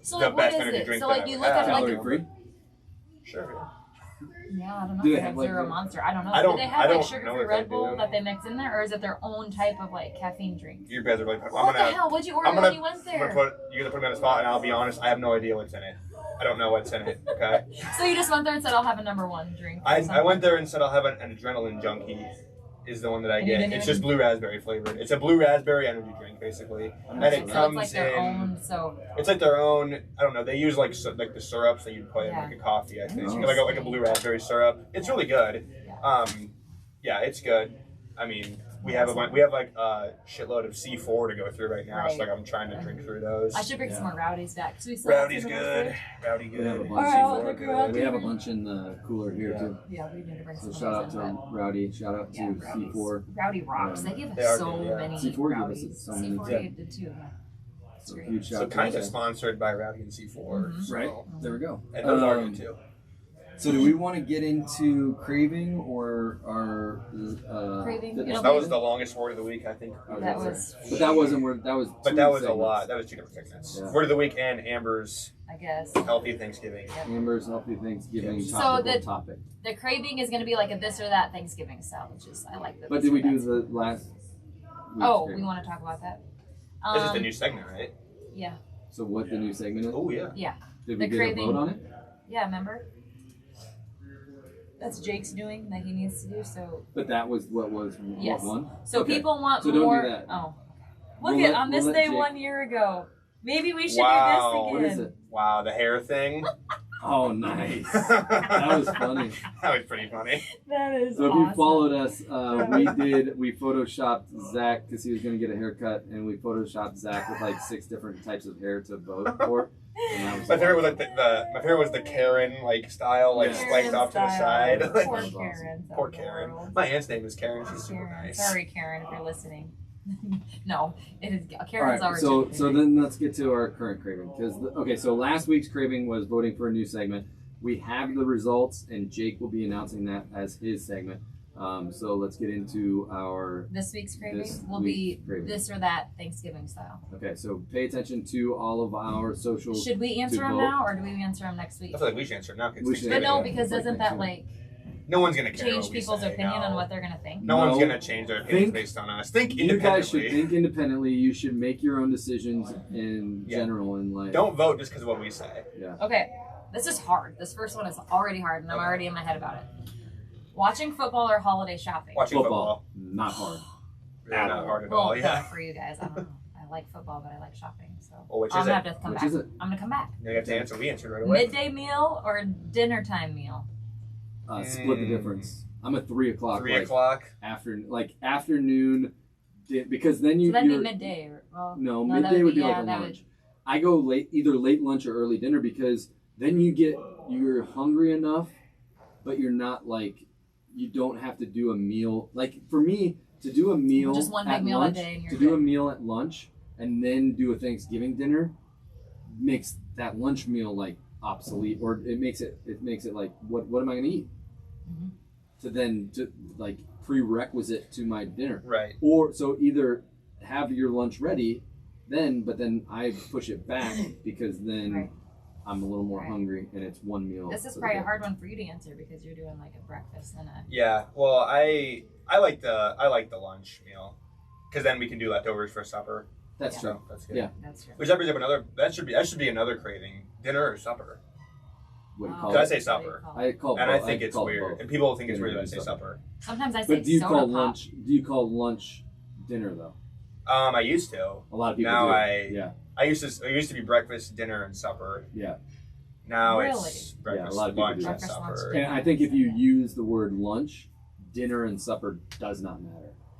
So the like, what best is energy it? drink So that like you I've look at had. like Calorie free? sure. yeah, I don't know Do if they they have, have like, Zero the- Monster. I don't know. I don't- Do they I have don't like know sugar-free if they Red Bull do. that they mix in there, or is it their own type of like caffeine drink? You guys are like, What the hell? What'd you order I'm gonna- when you went you're there? gonna put me on the spot, and I'll be honest. I have no idea what's in it. I don't know what's in it. Okay. So you just went there and said, "I'll have a number one drink." or I something. went there and said I'll have an adrenaline junkie. Is the one that I And you get. didn't It's even- just blue raspberry flavored. It's a blue raspberry energy drink basically, and So it it's comes like their in. own. So It's like their own. I don't know. They use like the syrups that you put in Yeah. like a coffee. I think Oh. like a blue raspberry syrup. It's really good. Yeah. Yeah, it's good. I mean, we have like a shitload of C4 to go through right now. So Right. like I'm trying to drink through those. I should bring some Yeah. more Rowdies back. So we still have Rowdy's some of those good. there? Rowdy We have a good. bunch. Oh, C4 the good. We have a bunch in the cooler here too. Yeah, we need to bring some So of shout out those to in, but- Rowdy. Shout out to Yeah, Rowdy's. C4. Rowdy rocks. They give They are us so good, yeah. many C4 give us Rowdies. so many, C4 yeah. did too. It's So great. huge shout So out to kind of those guys. sponsored by Rowdy and C4. Mhm. So. Right. There we go. And those are Um, good too. So do we want to get into craving or our Craving? fitness It'll That be- was the longest word of the week, I think. That was, But that wasn't where that was. But two that was a segments. lot. That was 2 different segments. Yeah. Word of the week and Amber's I guess. healthy Thanksgiving. Amber's healthy Thanksgiving So topical the- topic. The craving is going to be like a this or that Thanksgiving style, which is I like that. But did we do the last? week's Oh, craving? we want to talk about that. This is the new segment, right? Yeah, So what the new segment is? Oh yeah. Did the we get craving- a vote on it? yeah. Remember? That's Jake's doing that he needs to do. So, But that was what was Yes. what one? so Okay. people want So don't do more. that. Oh, We'll look at let- on this we'll let day Jake- 1 year ago. Maybe we should Wow. do What this is again. it? Wow, the hair thing. Oh, nice. that That was funny. That was pretty funny. That is So if awesome. you followed us, we photoshopped Zach because he was going to get a haircut, and we photoshopped Zach with like 6 different types of hair to vote for. And that was My favorite was like my favorite was the Karen like style, like Yeah. spiked off to the side. Poor That was Karen. Poor Karen. My aunt's name is Karen. She's super Karen. nice. Sorry, Karen, if you're listening. No, it is All Karen's right, already. so then let's get to our current craving because okay, so last week's craving was voting for a new segment. We have the results, and Jake will be announcing that as his segment. So let's get into our This week's craving This will week's be craving. this or that Thanksgiving style. Okay, so pay attention to all of our social. Should we answer them vote. now, or do we answer them next week? I feel like we should answer it now. 'Cause We should But Thanksgiving. no, Yeah, because like doesn't next that week. like No one's gonna care change what we people's say, opinion no. on what they're gonna think? No one's No. gonna change their opinions Think- based on us. Think You guys should independently. think independently. You should make your own decisions in Yeah. general in life. Don't vote just because of what we say. Yeah. Okay, this is hard. This first one is already hard, and I'm Okay. already in my head about it. Watching football or holiday shopping? Watching Football, not hard. Really At not all. hard at Well, all. Yeah. for you guys, I don't know. I like football, but I like shopping, so Well, which I'm is gonna it? have to come Which back. is it? I'm gonna come back. Now you have to answer. We answered right away. Midday meal or dinner time meal? Split the difference. I'm a 3 o'clock. 3 like, o'clock. afternoon, because then you. So that'd be you're- midday. Well, No, that midday would be like a that lunch. I go either late lunch or early dinner because then you're hungry enough, but you're not like, you don't have to do a meal. Like for me, to do a meal Just one big at meal a lunch, day and you're to do a good. meal at lunch and then do a Thanksgiving dinner makes that lunch meal like obsolete, or it makes it like, what am I gonna eat? Mhm. To like prerequisite to my dinner. Right. Or so either have your lunch ready but then I push it back because then Right. I'm a little more Right. hungry and it's one meal. This is for the probably a day. hard one for you to answer because you're doing like a breakfast and a. Yeah. Well, I like the lunch meal, because then we can do leftovers for supper. That's Yeah. true. So that's good. Yeah. That's true. Which that brings up another. That should be another craving. Dinner or supper. What do you Oh, call Did I it? say what do you supper? call it? I call And both. I think it's call weird, both. and people think it's Dinner weird when I and say supper. supper. Sometimes I say But do you soda call pop. lunch? Do you call lunch dinner though? I used to. A lot of people Now do. I used to be breakfast, dinner, and supper. Yeah. Now Really? it's breakfast, a lot of people lunch, do and that. supper. Breakfast, And I think if you use the word lunch, dinner and supper does not matter.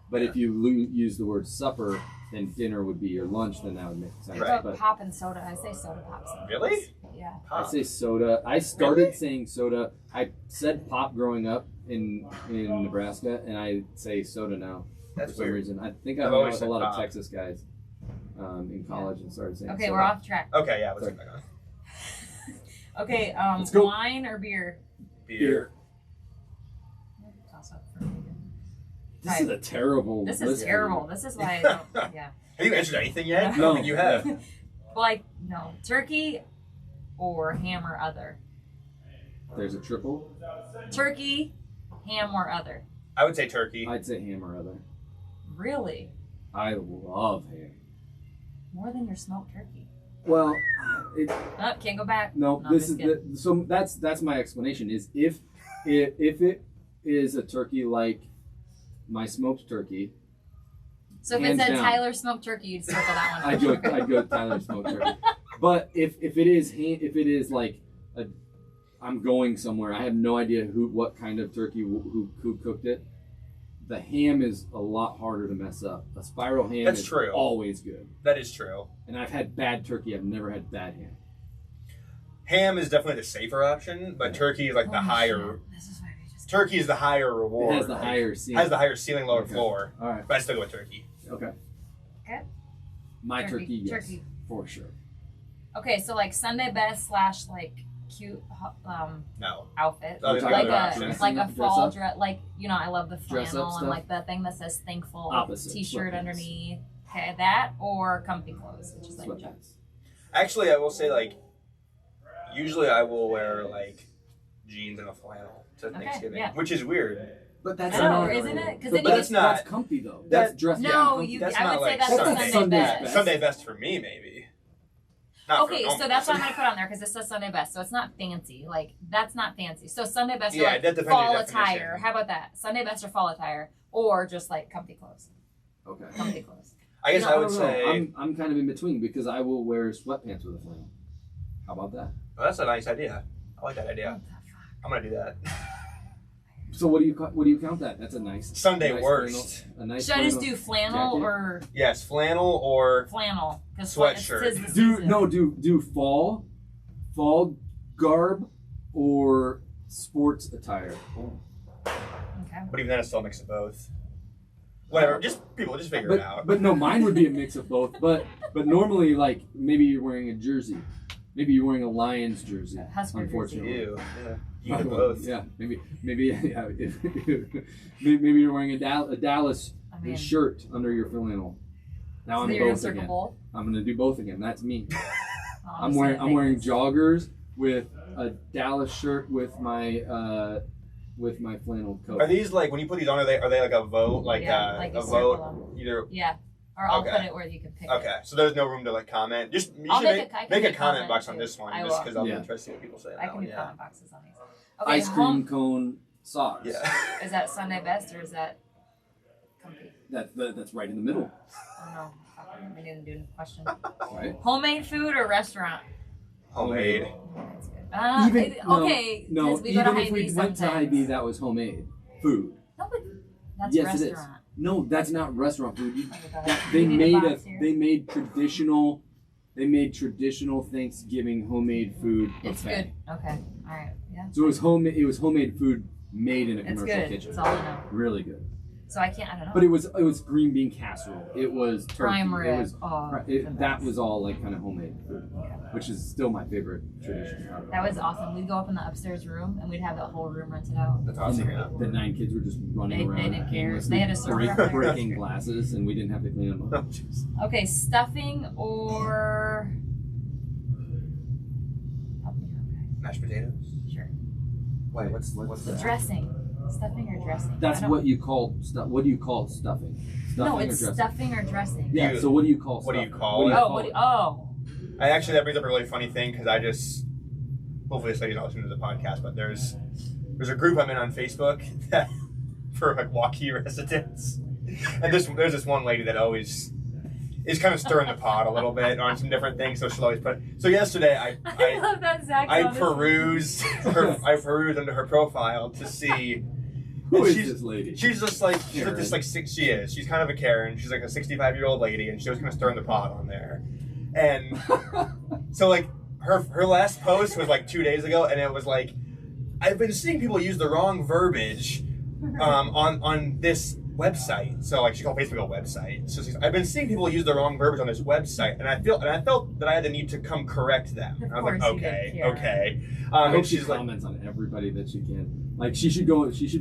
But if you use the word supper, then dinner would be your lunch. Then that would make sense. What Right. about But pop and soda? I say soda pop. Sometimes. Really? Yeah. I say soda. I started saying soda. I said pop growing up in Nebraska, and I say soda now That's for some weird. reason. I think I've I've always met a said lot of pop. Texas guys in college and started saying Okay, soda. we're off track. Okay, yeah, let's get back on. Okay, Let's go. wine or beer? Beer. Toss up for me. This is a terrible. This is list. terrible. This is why I don't. Yeah. Have you answered anything yet? I No. don't think you have. Like no turkey or ham or other. There's a triple. Turkey, ham or other. I would say turkey. I'd say ham or other. Really? I love ham. More than your smoked turkey. Well, Oh, can't go back. no. I'm This just is kidding. so that's my explanation. Is if it is a turkey like my smoked turkey, So if it hands said down. Tyler smoked turkey, you'd circle that one. I'd go Tyler smoked turkey. But if it is like I'm going somewhere, I have no idea what kind of turkey who cooked it. The ham is a lot harder to mess up. A spiral ham That's is true. always good. That is true. And I've had bad turkey. I've never had bad ham. Ham is definitely the safer option, but turkey is like the Oh, higher. shit. This is why we just. Turkey is the higher reward. It has the like, higher ceiling. Has the higher ceiling, lower Okay. floor. All right. But I still go with turkey. Okay. Okay. My Turkey, turkey, yes, turkey. for sure. Okay, so like Sunday best / like cute No. outfit, Oh, We're there's like other a options. like a Dress fall up? dress, like I love the Dress up flannel and stuff? like that thing that says thankful Opposite, T-shirt sweatpants. underneath. Okay, that or comfy clothes, which is like Sweatpants. Actually, I will say, like, usually I will wear, like, jeans and a flannel to Okay, Thanksgiving, yeah. which is weird. But that's I know, not, isn't it? 'Cause but then you that's get- that's comfy though. That's That- dressed No, down. you. That's I not would say like that's Sunday. the Sunday Sunday's best. best. Sunday best for me, maybe. Not for Okay, normal so that's what I'm person. gonna put on there because it says Sunday best, so it's not fancy. Like that's not fancy. So Sunday best Yeah, or like that depends on fall your attire. definition. How about that? Sunday best or fall attire, or just like comfy clothes. Okay. Comfy clothes. I guess You know, I would don't know. say. I'm kind of in between because I will wear sweatpants with a flannel. How about that? Oh, that's a nice idea. I like that idea. What the fuck? I'm gonna do that. So what do you count that? That's a nice Sunday nice worst. flannel- a nice Should I just flannel do flannel jacket? or Yes, flannel or flannel? Because Sweatshirt. do fall garb or sports attire. Okay. but even then, it's still a mix of both. Whatever, just figure it out. But no, mine would be a mix of both. But normally, like maybe you're wearing a jersey. Maybe you're wearing a Lions jersey. Husker Unfortunately. Ew. Yeah. You can both. Yeah, maybe yeah, maybe you're wearing a Dallas shirt under your flannel. Now So I'm you're gonna both circle again. both? I'm gonna do both again. That's me. Oh, I'm wearing joggers with a Dallas shirt with my flannel coat. Are these like when you put these on? Are they like a vote? Like Yeah, like you a circle vote? Either. Yeah. Or I'll Okay. put it where you can pick Okay, it. so there's no room to like comment. Just you I'll should make I can make a make comment box too. on this one, I just will. because I'm Yeah. interested in what people say. On I that can one, do yeah. comment boxes on these. Okay, Ice cream cone socks. Yeah. Is that Sunday best or is that comfy? That's right in the middle, I don't know. We didn't do a question. right? Homemade food or restaurant? Homemade. That's good. Okay. No, 'cause we go to even if Hy-Vee we went to sometimes. Hy-Vee, that was homemade food. No, but that's Yes, it is. restaurant. No, that's not restaurant food. Oh my God. They You need a made box here. they made traditional Thanksgiving homemade food It's buffet. good. Okay. All right. Yeah. So it was homemade food made in a It's commercial good. kitchen. It's all I know. Really good. So I can't. I don't know. But it was green bean casserole. It was turkey. Prime rib. It was The that best. was all like kind of homemade food, Okay. which is still my favorite tradition. That was awesome. We'd go up in the upstairs room and we'd have that whole room rented out. That's And awesome. Yeah. the 9 kids were just running They around didn't care. aimlessly They had a server up there. breaking glasses, and we didn't have to clean them Oh, up. jeez. Okay, stuffing or help me out, guys. Mashed potatoes. Sure. Wait, what's The that? dressing. Stuffing or dressing? That's I don't- what you call stuff. What do you call stuffing? No, Stuffing it's or dressing? stuffing or dressing. Yeah. You- So what do you call what do you stuffing? call it? Oh, I actually that brings up a really funny thing because I just hopefully this lady's not listening to the podcast, but there's a group I'm in on Facebook that for like Waukee residents, and there's this one lady that always is kind of stirring the pot a little bit on some different things. So she'll always put. So yesterday I I love that Zach. I perused under her profile to see. Who and is she's- this lady? She's just like this like six. She is. She's kind of a Karen. She's like a 65-year-old lady, and she was kind of stirring the pot on there. And so like her last post was like 2 days ago, and it was like, I've been seeing people use the wrong verbiage on this website. So like she called Facebook a website. So I've been seeing people use the wrong verbiage on this website, and I felt that I had the need to come correct them. Of I was like, course you did, okay, Kiara. okay. I hope And she she's like, comments on everybody that she can. Like she should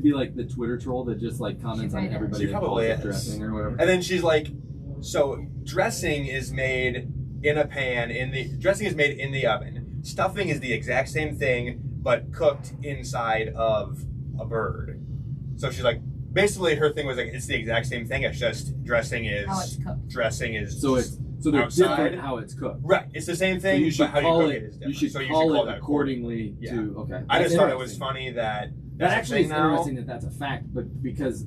be like the Twitter troll that just like comments She on probably everybody does. She that calls probably it is. dressing or whatever. and then she's like, so dressing is made in a pan dressing is made in the oven. Stuffing is the exact same thing but cooked inside of a bird. So she's like, basically her thing was like, it's the exact same thing. It's just dressing is How it's cooked. dressing is So they're outside. different how it's cooked. Right. It's the same So thing. you should but how call you cook it. it is You different. should So call that it accordingly Yeah. to. Okay. I That's just thought it was interesting. funny that That that's a actually thing is now. interesting that that's a fact, but because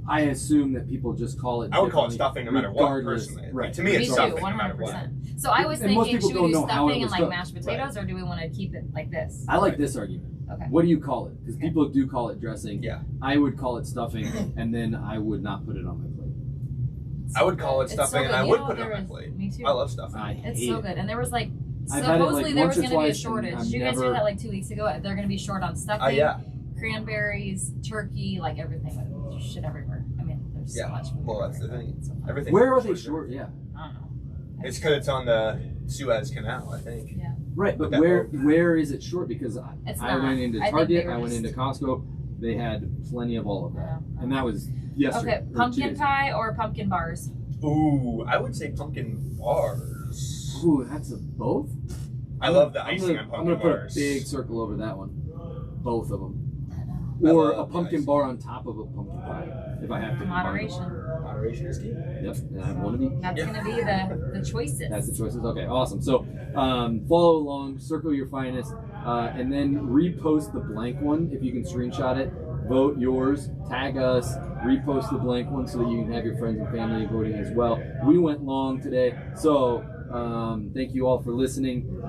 I assume that people just call it. I would call it differently stuffing no matter what, regardless. personally. Right. To me, Me it's too, stuffing no matter 100%. what. So I was And most thinking, people should we don't do know how it stuffing and was like cooked. mashed potatoes, or do we want to keep it like this? I like this argument. Okay. What do you call it? Because Okay. people do call it dressing. Yeah. I would call it stuffing, and then I would not put it on my plate. I would call it It's stuffing, so and I good. would You put know, it on there my was- plate. Me too. I love stuffing. I It's hate so it. good. And there was like, I've had it, supposedly like, there once was or going to be a twice, and shortage. I've Did you guys hear never- that like 2 weeks ago? They're going to be short on stuffing, Yeah. cranberries, turkey, like everything. There's shit everywhere. I mean, there's Yeah. so much food. Well, that's the everywhere. thing. It's so fun. Everything. Where are they short? Yeah. I don't know. It's because it's on the Suez Canal, I think. Yeah. Right, but that where is it short? Because It's I not. went into I think Target, they were I went just- into Costco. They had plenty of all of that, Yeah. and that was yesterday. Okay, or 2 pumpkin days pie or pumpkin bars? Ooh, I would say pumpkin bars. ago. Ooh, that's a both. I love the I'm icing gonna, on I'm pumpkin gonna put bars. a big circle over that one. Both of them. I Or love a the pumpkin icing. bar on top of a pumpkin pie, if I have to. Moderation. Moderation is key. Yep, and I want to be. That's Yeah. going to be the choices. That's the choices. Okay, awesome. So follow along, circle your finest, and then repost the blank one if you can screenshot it. Vote yours, tag us, repost the blank one so that you can have your friends and family voting as well. We went long today, so thank you all for listening.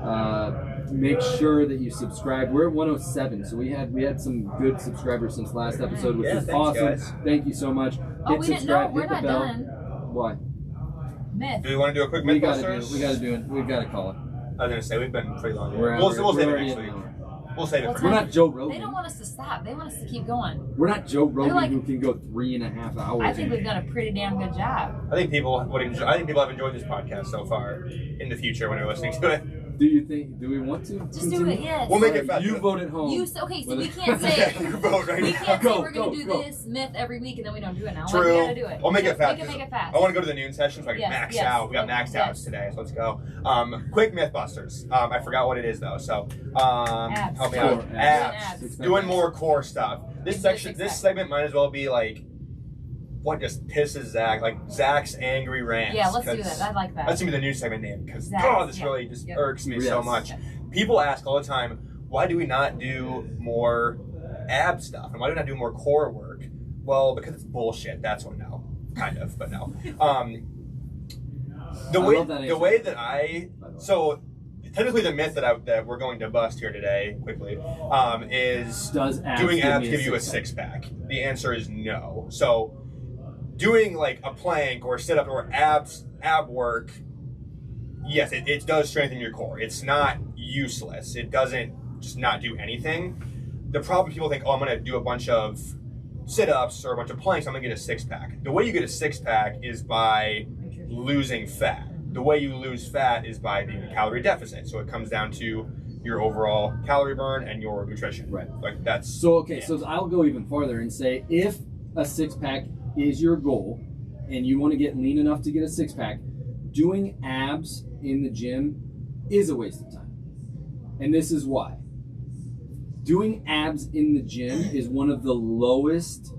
Make sure that you subscribe. We're at 107, so we had some good subscribers since last episode, which Yeah, is thanks, awesome. guys. Thank you so much. Oh, we didn't know. We're hit the not bell. done. Why? Myth. Do we want to do a quick We gotta Mythbusters? do it. We gotta call it. I was going to say, we've been pretty long. We're We'll save it already next at week. an hour. We'll save it Well, for We're next not Joe They Rogan. don't want us to stop. They want us to keep going. We're not Joe Rogan like- who can go 3.5 hours. I think we've done a pretty damn good job. I think people would enjoy. I think people have enjoyed this podcast so far. In the future, when they're listening to it, Do you think? Do we want to? Just do it, yes. We'll make it fast. You vote at home. Okay, so we can't say You vote right we now. can't say Go, we're gonna go, do go. this myth every week and then we don't do it now. True. Like, we gotta do it. We'll make it fast. We can make it fast. I want to go to the noon session so I can Yes, max yes, out. We got maxed yes. outs today, so let's go. Quick Mythbusters. I forgot what it is though, so Abs. help me Core, out. abs. Six-pack. Doing more core stuff. This section, this Six-pack. segment might as well be like what just pisses Zach, like Zach's angry rants. Yeah, let's do 'cause that. I like that. That's gonna be the new segment name because Zach, this yeah. really just Yep. irks me so Yes. much. Yeah. People ask all the time, why do we not do more ab stuff and why do we not do more core work? Well, because it's bullshit. That's what no, kind of, but no. The I way love that the answer. way that so technically the myth that we're going to bust here today quickly is Does abs doing give abs me give you a six-pack? The answer is no. So doing like a plank or sit up or ab work, yes, it does strengthen your core. It's not useless. It doesn't just not do anything. The problem, people think, oh, I'm going to do a bunch of sit-ups or a bunch of planks, I'm going to get a six-pack. The way you get a six-pack is by losing fat. The way you lose fat is by being a calorie deficit. So it comes down to your overall calorie burn and your nutrition. Right. Like that's So okay, so I'll go even farther and say if a six-pack is your goal and you want to get lean enough to get a six-pack, doing abs in the gym is a waste of time. And this is why. Doing abs in the gym is one of the lowest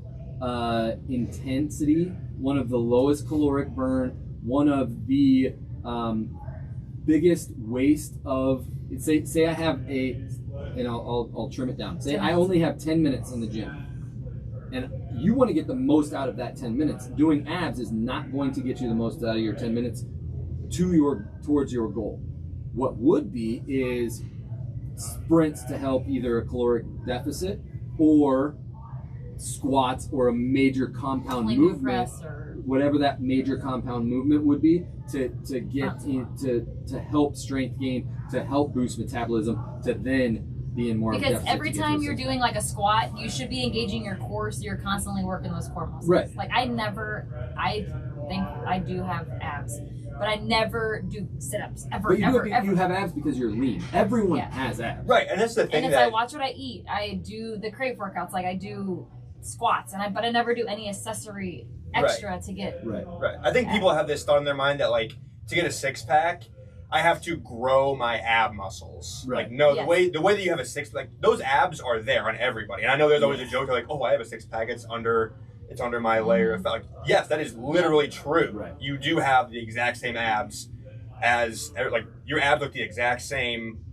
intensity, one of the lowest caloric burn, one of the biggest waste of, say I have and I'll trim it down. Say I only have 10 minutes in the gym. And you want to get the most out of that 10 minutes. Doing abs is not going to get you the most out of your 10 minutes towards your goal. What would be is sprints to help either a caloric deficit or squats or a major compound Like movement, press or whatever that major compound movement would be to get to help strength gain, to help boost metabolism, to then be in more because deficit every to get to time a you're six-pack. doing like a squat, you should be engaging your core, so you're constantly working those core muscles. Right. Like I think I do have abs, but I never do sit-ups ever. But ever. you have abs because you're lean. Everyone Yeah. has abs. right, and that's the thing And if I that watch what I eat, I do the Krave workouts, like I do squats, but I never do any accessory extra to get. Right. right. I think people have this thought in their mind that like to get a six-pack, I have to grow my ab muscles. Right. Like no, Yes. the way that you have a six, like those abs are there on everybody. And I know there's always a joke like, oh, I have a six-pack. It's under my layer of fat. Like, yes, that is literally true. Right. You do have the exact same abs as like your abs look the exact same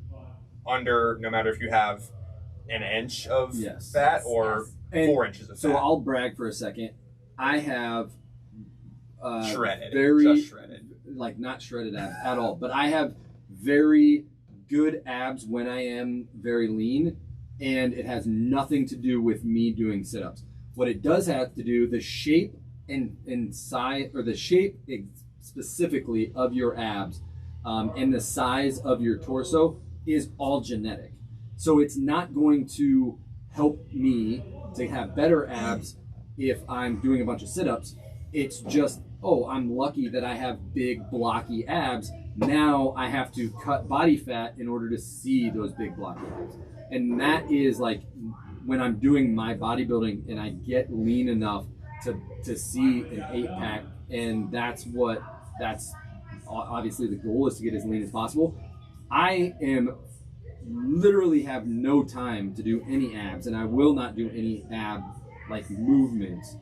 under no matter if you have an inch of Yes. fat or And 4 inches of fat. So I'll brag for a second. I have shredded, very just shredded. like not shredded abs at all, but I have very good abs when I am very lean, and it has nothing to do with me doing sit-ups. What it does have to do, the shape and size, or the shape specifically of your abs and the size of your torso is all genetic. So it's not going to help me to have better abs if I'm doing a bunch of sit-ups. It's just, oh, I'm lucky that I have big blocky abs. Now I have to cut body fat in order to see those big blocky abs. And that is like when I'm doing my bodybuilding and I get lean enough to see an 8-pack, and that's obviously the goal is to get as lean as possible. I am literally have no time to do any abs, and I will not do any ab like movements.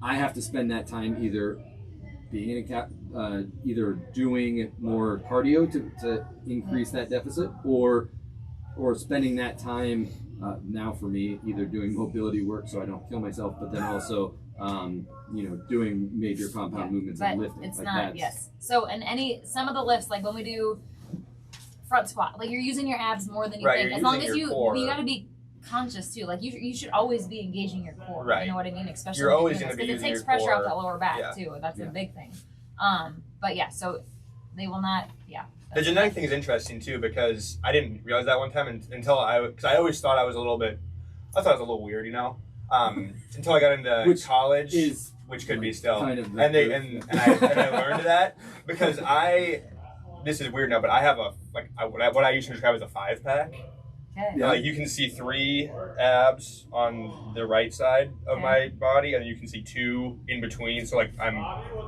I have to spend that time either being in either doing more cardio to increase that deficit, or spending that time now for me either doing mobility work so I don't kill myself, but then also doing major compound movements But and lifting. it's like not, that's- yes. So in some of the lifts, like when we do front squat, like you're using your abs more than you Right, think. you're As long using as your core. you got to be conscious too. Like you should always be engaging your core. Right. You know what I mean? Especially You're when always doing gonna this, be 'cause it using takes your pressure off core. that lower back Yeah. too. That's Yeah. a big thing. But yeah, so they will not. Yeah. The genetic thing is interesting too because I didn't realize that one time until because I always thought I was a little weird, until I got into Which college, which could be still, and I learned that because this is weird now, but I have what I used to describe as a 5-pack. Okay. Yeah. You can see 3 abs on the right side of my body, and then you can see 2 in between. So like I'm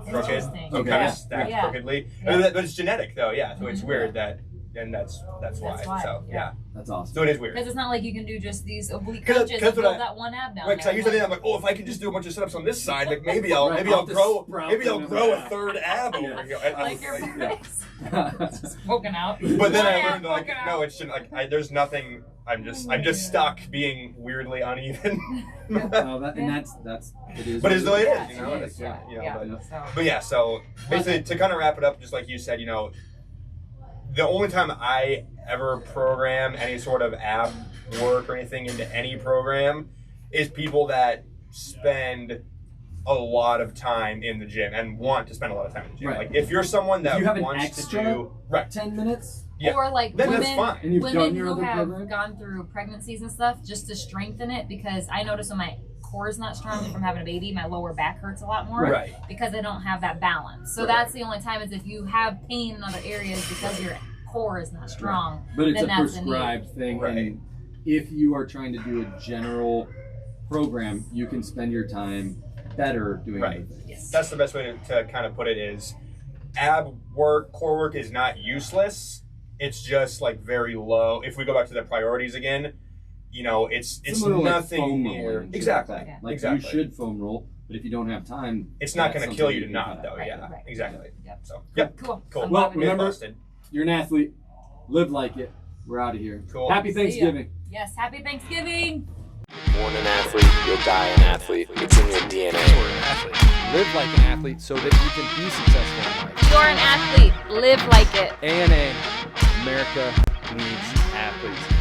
crooked, Interesting. so I'm kind of stacked Yeah. crookedly. Yeah. But it's genetic though, yeah. So it's weird that, and that's why. So yeah. That's awesome. So it is weird. Because it's not like you can do just these oblique 'Cause crunches and what build I- that one ab down Right, because I there. usually think I'm like, oh, if I could just do a bunch of sit-ups on this side, like maybe I'll Right, maybe I'll off the grow sprout maybe I'll and grow a then- 3rd ab over here. And Like your yeah. face. Just poking out. But then One I ab learned like poking out. no, it shouldn't. Like there's nothing. I'm just stuck being weirdly uneven. And that's it is. But it's the way it Yeah, is, you know. it It's, is, yeah, you know, yeah. but, So, yeah, so basically to kind of wrap it up, just like you said, you know, the only time I ever program any sort of ab work or anything into any program is people that spend a lot of time in the gym and want to spend a lot of time in the gym. Right. Like if you're someone that If you have an wants extra to do 10 minutes. Yeah. Or like Then women, that's fine. And you've women done your who other have program? gone through pregnancies and stuff just to strengthen it, because I notice when my core is not strong from having a baby, my lower back hurts a lot more Right. because I don't have that balance. So Right. that's the only time is if you have pain in other areas because your core is not strong. But it's then a that's the need. prescribed thing. Right. And if you are trying to do a general program, you can spend your time better doing Right. other things. Yes. That's the best way to kind of put it is ab work, core work is not useless. It's just like very low. If we go back to the priorities again, you know, it's Similar to, like, nothing foam near rolling and shit exactly. like that. Like exactly. you should foam roll, but if you don't have time, It's not that's going to something kill you to can not cut though. out. Right, Yeah, right. exactly. Yep. So yep, Cool. cool. I'm Well, loving it. remember- Busted. You're an athlete. Live like it. We're out of here. Cool. Happy See ya. Thanksgiving. Yes. Happy Thanksgiving. Born an athlete, you'll die an athlete. It's in your DNA. Live like an athlete so that you can be successful in life. You're an athlete. Live like it. ANA, America needs athletes.